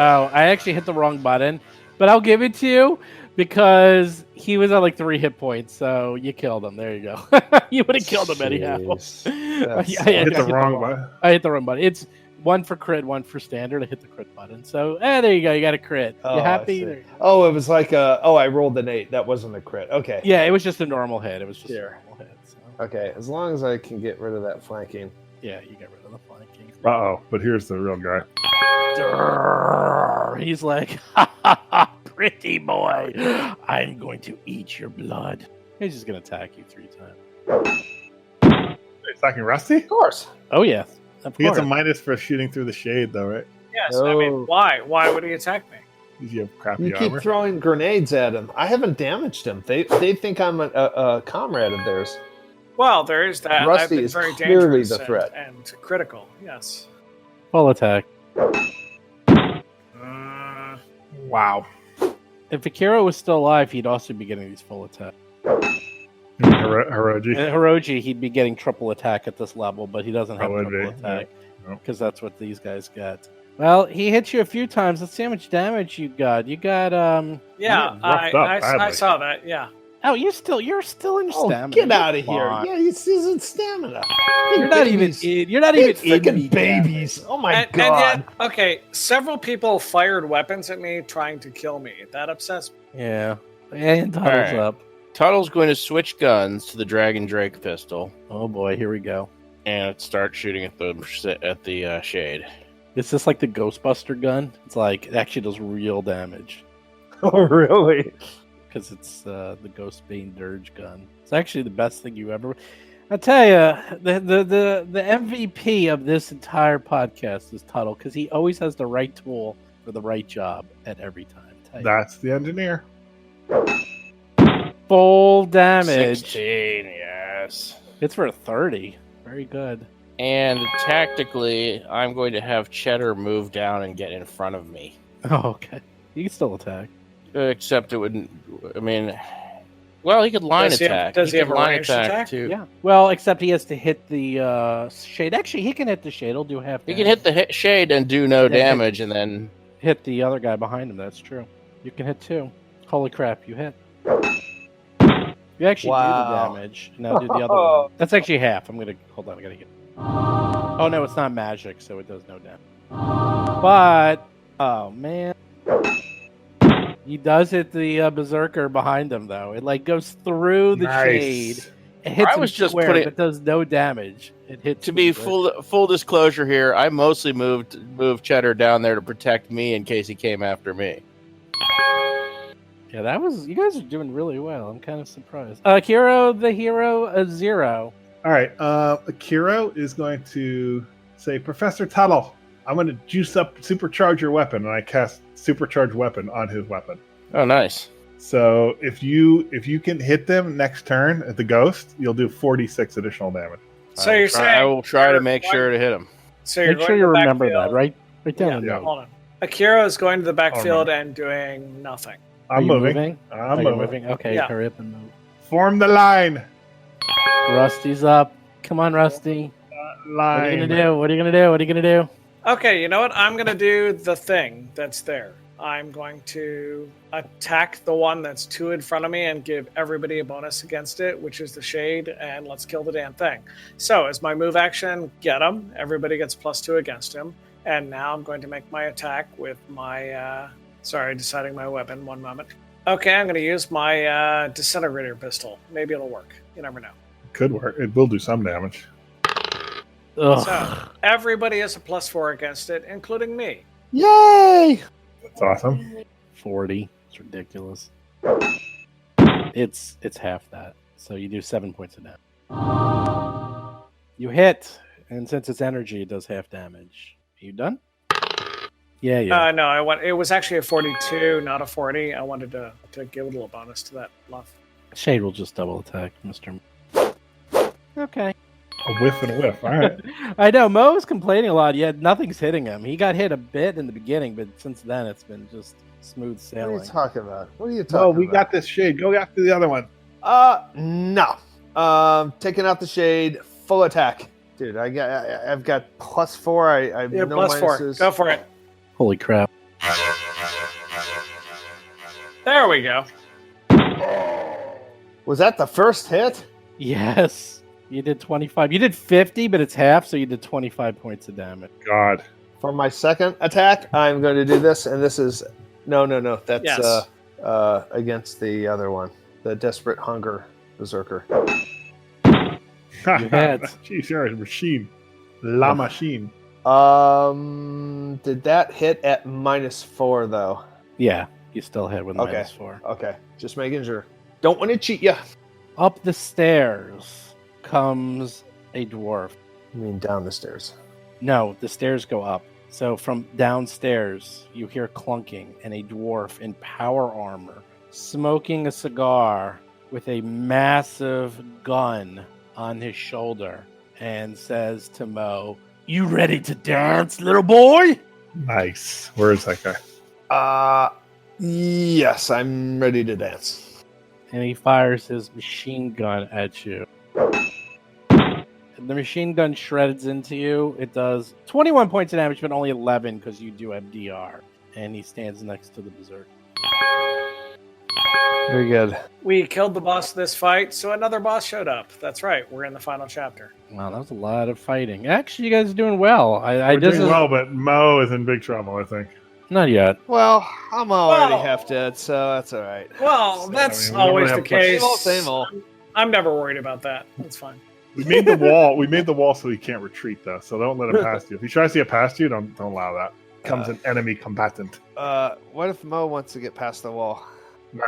Oh, I actually hit the wrong button, but I'll give it to you because he was at like 3 hit points, so you killed him. There you go. You would have killed him anyhow. Jeez. I Hit the wrong button. I hit the wrong button. It's 1 for crit, 1 for standard. I hit the crit button. So, there you go. You got a crit. Oh, You I happy? see. There you go. Oh, it was like I rolled an 8. That wasn't a crit. Okay. Yeah, it was just a normal hit. It was just Sure. a normal hit. So. Okay. As long as I can get rid of that flanking. Yeah, you get rid of the flanking. Uh-oh, but here's the real guy. Durr. He's like, ha ha ha, pretty boy. I'm going to eat your blood. He's just going to attack you 3 times. Attacking Rusty? Of course. Oh, yeah. Of He gets a course. minus for shooting through the shade, though, right? Yes. I mean, Oh. why? Why would he attack me? Because you have crappy You keep armor. throwing grenades at him. I haven't damaged him. They think I'm a comrade of theirs. Well, there is that. Rusty I've been is very clearly dangerous the threat. and critical. Yes. Full attack. Wow. If Akira was still alive, he'd also be getting these full attacks. Hiroji. And Hiroji, he'd be getting triple attack at this level, but he doesn't have That would triple be, attack yeah. Nope. because that's what these guys get. Well, he hit you a few times. Let's see how much damage you got. You got Yeah, roughed up I badly. saw that. Yeah. Oh, you're still in Oh, stamina. get out of Come here! on. Yeah, he's in stamina. You're not even. You're not Big even in freaking the babies. Oh my And god! yet, okay, several people fired weapons at me trying to kill me. That upsets me. Yeah. And Tuttle's Alright. up. Tuttle's going to switch guns to the Dragon Drake pistol Oh boy, here we go. and start shooting at the shade. Is this like the Ghostbuster gun? It's like it actually does real damage Oh really? because it's the Ghostbane Dirge gun. It's actually the best thing you ever. I tell you, the MVP of this entire podcast is Tuttle because he always has the right tool for the right job at every time. I tell you. That's the engineer. Full damage. 16, yes. It's for a 30. Very good. And tactically, I'm going to have Cheddar move down and get in front of me. Oh, okay. You can still attack. Except it wouldn't. I mean, well, he could line Does he have- attack. does he could have a line ranged attack? too? Yeah. Well, except he has to hit the shade. Actually, he can hit the shade. He'll do half. He can damage. hit the shade and do no Yeah, damage, and then Hit the other guy behind him. That's true. You can hit 2. Holy crap! You hit. You actually do Wow. the damage. Now do the other one. That's actually half. I'm gonna hold on. I gotta get. Oh no, it's not magic, so it does no damage. But oh man, he does hit the berserker behind him though. It like goes through the shade. Nice. It hits I him was just square, putting- but does no damage. It hits to be him, but- full disclosure here, I mostly moved Cheddar down there to protect me in case he came after me. Yeah, that was. You guys are doing really well. I'm kind of surprised. Kiro, the hero, 0. All right. Akiro is going to say, Professor Tuttle, I'm going to juice up supercharge your weapon, and I cast supercharge weapon on his weapon. Oh, nice. So if you can hit them next turn at the ghost, you'll do 46 additional damage. So you're I saying will try to you're make going- sure to hit him. So you're Make sure going you to the remember backfield. that, right? Right down Yeah, the Yeah. note. Hold on. Akira is going to the backfield remember. and doing nothing. Are I'm you moving. Are I'm you moving. Okay, Yeah. hurry up and move. Form the line. Rusty's up. Come on, Rusty. What are you Line. gonna do? What are you gonna do? What are you gonna do? Okay, you know what? I'm going to do the thing that's there. I'm going to attack the one that's 2 in front of me and give everybody a bonus against it, which is the shade, and let's kill the damn thing. So, as my move action, get him. Everybody gets +2 against him. And now I'm going to make my attack with my... deciding my weapon. 1 moment. Okay, I'm going to use my disintegrator pistol. Maybe it'll work. You never know. Could work. It will do some damage. Ugh. So, everybody has a +4 against it, including me. Yay! That's awesome. 40. It's ridiculous. It's half that. So you do 7 points of damage. You hit, and since it's energy, it does half damage. Are you done? Yeah. No, it was actually a 42, not a 40. I wanted to give a little bonus to that bluff. Shade will just double attack, Mr. Okay. A whiff and a whiff. All right. I know, Mo is complaining a lot, yet nothing's hitting him. He got hit a bit in the beginning, but since then it's been just smooth What are sailing. you talking about? What are you talking No, about? we got this shade. Go after the other one. No. Taking out the shade, full attack. Dude, I've got +4. I have Yeah, no +4. minuses. Go for it. Holy crap. There we go. Was that the first hit? Yes. You did 25. You did 50, but it's half, so you did 25 points of damage. God. For my second attack, I'm going to do this, and this is no. That's Yes. Against the other one, the Desperate Hunger Berserker. You had. Jeez, you're a machine. La machine. Did that hit at -4 though? Yeah, you still hit with Okay. -4. Okay, just making sure. Don't want to cheat ya. Up the stairs comes a dwarf. I mean, down the stairs. No, the stairs go up. So from downstairs, you hear clunking, and a dwarf in power armor, smoking a cigar with a massive gun on his shoulder, and says to Mo, "You ready to dance, little boy?" Nice. Where is that guy? Yes, I'm ready to dance. And he fires his machine gun at you. The machine gun shreds into you. It does 21 points of damage, but only 11 because you do have DR. And he stands next to the berserk. Very good. We killed the boss of this fight, so another boss showed up. That's right. We're in the final chapter. Wow, that was a lot of fighting. Actually, you guys are doing well. We're doing well, but Mo is in big trouble, I think. Not yet. Well, I'm already Well- half dead, so that's all right. Well, that's I mean, we always don't the have case. Same old. I'm never worried about that. That's fine. We made the wall. We made the wall so he can't retreat, though. So don't let him past you. If he tries to get past you, don't allow that. Comes an enemy combatant. What if Mo wants to get past the wall? No.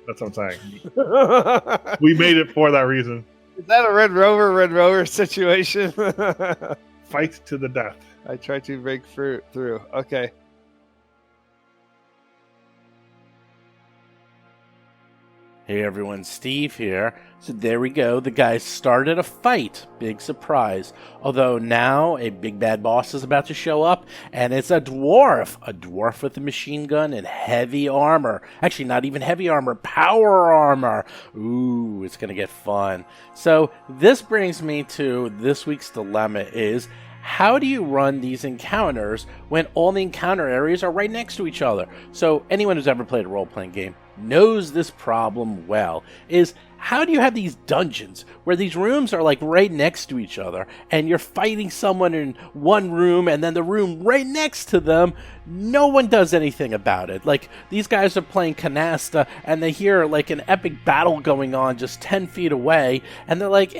That's what I'm saying. Is We made it for that reason. that a Red Rover situation? Fight to the death. I tried to break through. Okay. Hey everyone, Steve here. So there we go. The guys started a fight. Big surprise. Although now a big bad boss is about to show up, and it's a dwarf. A dwarf with a machine gun and heavy armor. Actually, not even heavy armor, power armor. Ooh, it's going to get fun. So this brings me to this week's dilemma is, how do you run these encounters when all the encounter areas are right next to each other? So anyone who's ever played a role-playing game knows this problem well, is how do you have these dungeons where these rooms are like right next to each other and you're fighting someone in one room and then the room right next to them, no one does anything about it. Like, these guys are playing canasta and they hear like an epic battle going on just 10 feet away and they're like,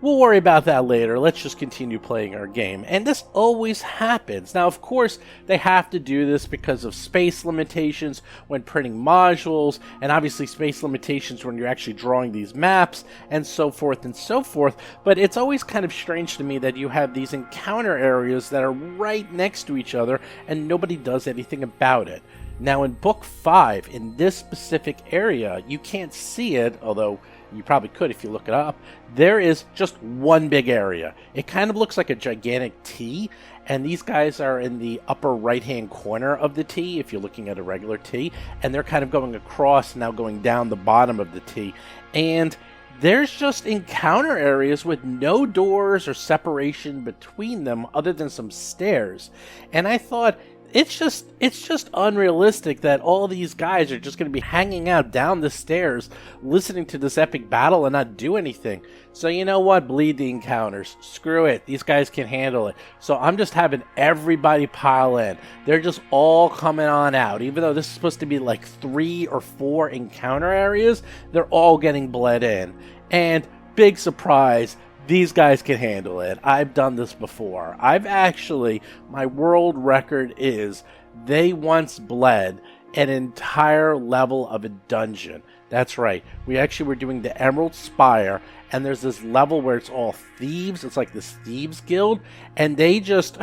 we'll worry about that later. Let's just continue playing our game. And this always happens. Now, of course, they have to do this because of space limitations when printing modules, and obviously space limitations when you're actually drawing these maps, and so forth and so forth. But it's always kind of strange to me that you have these encounter areas that are right next to each other, and nobody does anything about it. Now, in Book 5, in this specific area, you can't see it, although you probably could if you look it up. There is just one big area. It kind of looks like a gigantic T, and these guys are in the upper right-hand corner of the T, if you're looking at a regular T, and they're kind of going across, now going down the bottom of the T. And there's just encounter areas with no doors or separation between them other than some stairs. And I thought, it's just unrealistic that all these guys are just going to be hanging out down the stairs listening to this epic battle and not do anything. So you know what? Bleed the encounters. Screw it. These guys can handle it. So I'm just having everybody pile in. They're just all coming on out. Even though this is supposed to be like 3 or 4 encounter areas, they're all getting bled in. And big surprise, these guys can handle it. I've done this before. My world record is they once bled an entire level of a dungeon. That's right. We actually were doing the Emerald Spire, and there's this level where it's all thieves. It's like this Thieves Guild, and they just,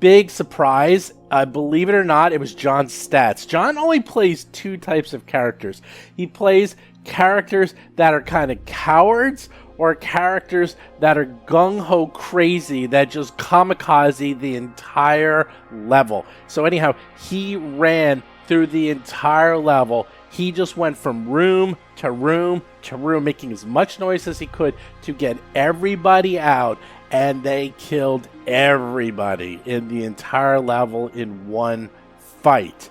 big surprise. Believe it or not, it was John's stats. John only plays 2 types of characters. He plays characters that are kind of cowards, or characters that are gung-ho crazy that just kamikaze the entire level. So anyhow, he ran through the entire level. He just went from room to room to room, making as much noise as he could to get everybody out, and they killed everybody in the entire level in one fight.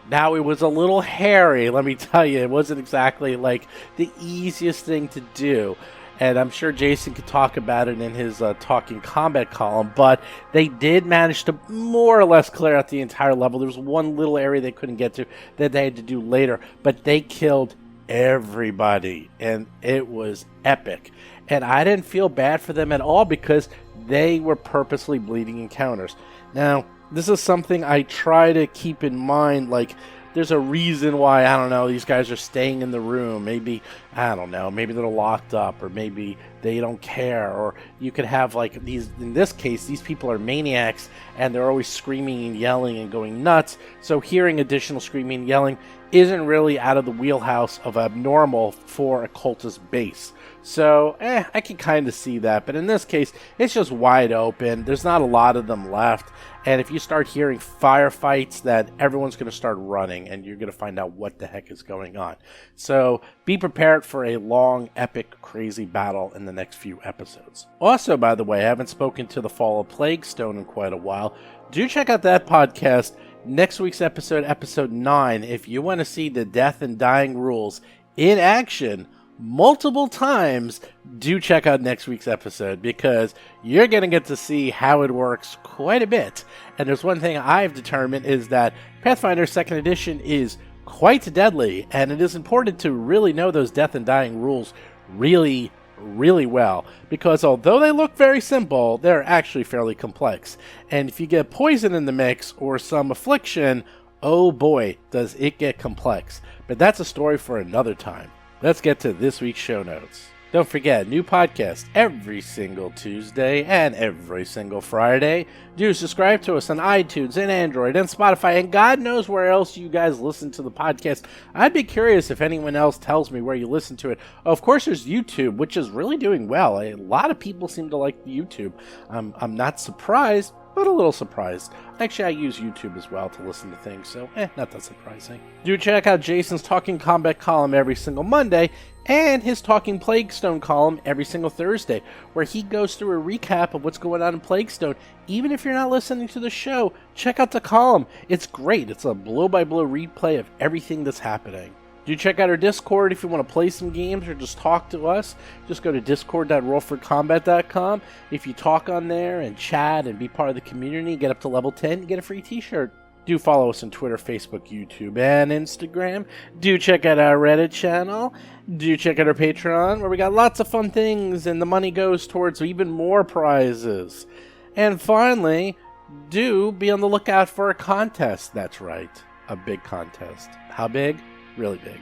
Now, it was a little hairy, let me tell you. It wasn't exactly like the easiest thing to do. And I'm sure Jason could talk about it in his Talking Combat column, but they did manage to more or less clear out the entire level. There was one little area they couldn't get to that they had to do later, but they killed everybody, and it was epic. And I didn't feel bad for them at all because they were purposely bleeding encounters. Now, this is something I try to keep in mind, like, there's a reason why, I don't know, these guys are staying in the room. Maybe, I don't know, maybe they're locked up, or maybe they don't care, or you could have, like, these, in this case, these people are maniacs, and they're always screaming and yelling and going nuts, so hearing additional screaming and yelling isn't really out of the wheelhouse of abnormal for a cultist base. So, I can kind of see that, but in this case, it's just wide open. There's not a lot of them left, and if you start hearing firefights, that everyone's going to start running, and you're going to find out what the heck is going on. So, be prepared for a long, epic, crazy battle in the next few episodes. Also, by the way, I haven't spoken to the Fall of Plaguestone in quite a while. Do check out that podcast. Next week's episode, episode 9, if you want to see the death and dying rules in action multiple times, do check out next week's episode, because you're going to get to see how it works quite a bit. And there's one thing I've determined is that Pathfinder 2nd Edition is quite deadly, and it is important to really know those death and dying rules really well, because although they look very simple, they're actually fairly complex. And if you get poison in the mix or some affliction, oh boy, does it get complex. But that's a story for another time. Let's get to this week's show notes. Don't forget, new podcast every single Tuesday and every single Friday. Do subscribe to us on iTunes and Android and Spotify, and God knows where else you guys listen to the podcast. I'd be curious if anyone else tells me where you listen to it. Of course, there's YouTube, which is really doing well. A lot of people seem to like YouTube. I'm not surprised, but a little surprised. Actually, I use YouTube as well to listen to things, so not that surprising. Do check out Jason's Talking Combat column every single Monday, and his Talking Plaguestone column every single Thursday, where he goes through a recap of what's going on in Plaguestone. Even if you're not listening to the show, check out the column. It's great. It's a blow-by-blow replay of everything that's happening. Do check out our Discord if you want to play some games or just talk to us. Just go to discord.rollforcombat.com. If you talk on there and chat and be part of the community, get up to level 10, you get a free t-shirt. Do follow us on Twitter, Facebook, YouTube, and Instagram. Do check out our Reddit channel. Do check out our Patreon, where we got lots of fun things, and the money goes towards even more prizes. And finally, do be on the lookout for a contest. That's right, a big contest. How big? Really big.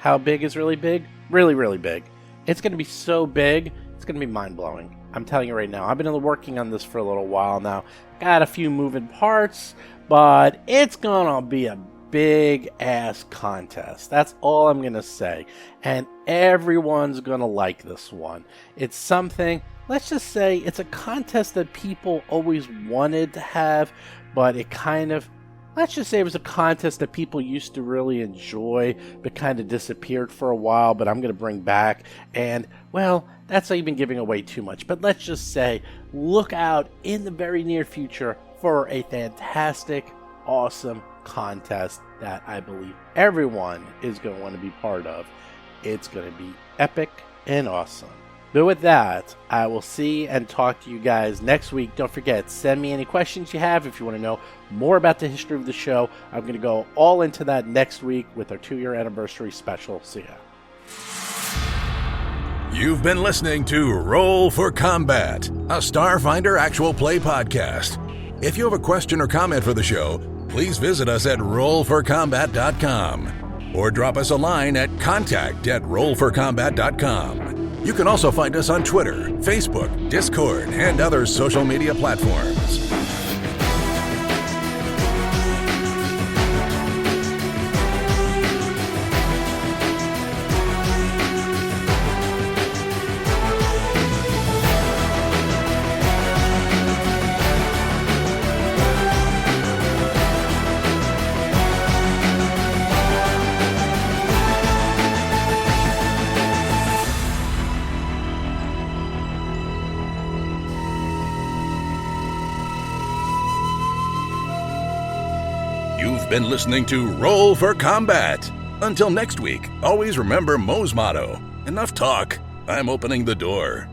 How big is really big? Really, really big. It's going to be so big, it's going to be mind-blowing. I'm telling you right now. I've been working on this for a little while now. Got a few moving parts, but it's going to be a big-ass contest. That's all I'm going to say. And everyone's going to like this one. It's something, let's just say, it's a contest that people always wanted to have, but it kind of let's just say it was a contest that people used to really enjoy, but kind of disappeared for a while, but I'm going to bring back. And, well, that's not even giving away too much. But let's just say, look out in the very near future for a fantastic, awesome contest that I believe everyone is going to want to be part of. It's going to be epic and awesome. But with that, I will see and talk to you guys next week. Don't forget, send me any questions you have if you want to know more about the history of the show. I'm going to go all into that next week with our 2-year anniversary special. See ya. You've been listening to Roll for Combat, a Starfinder actual play podcast. If you have a question or comment for the show, please visit us at rollforcombat.com or drop us a line at contact@rollforcombat.com. You can also find us on Twitter, Facebook, Discord, and other social media platforms. You've been listening to Roll for Combat. Until next week, always remember Moe's motto, enough talk, I'm opening the door.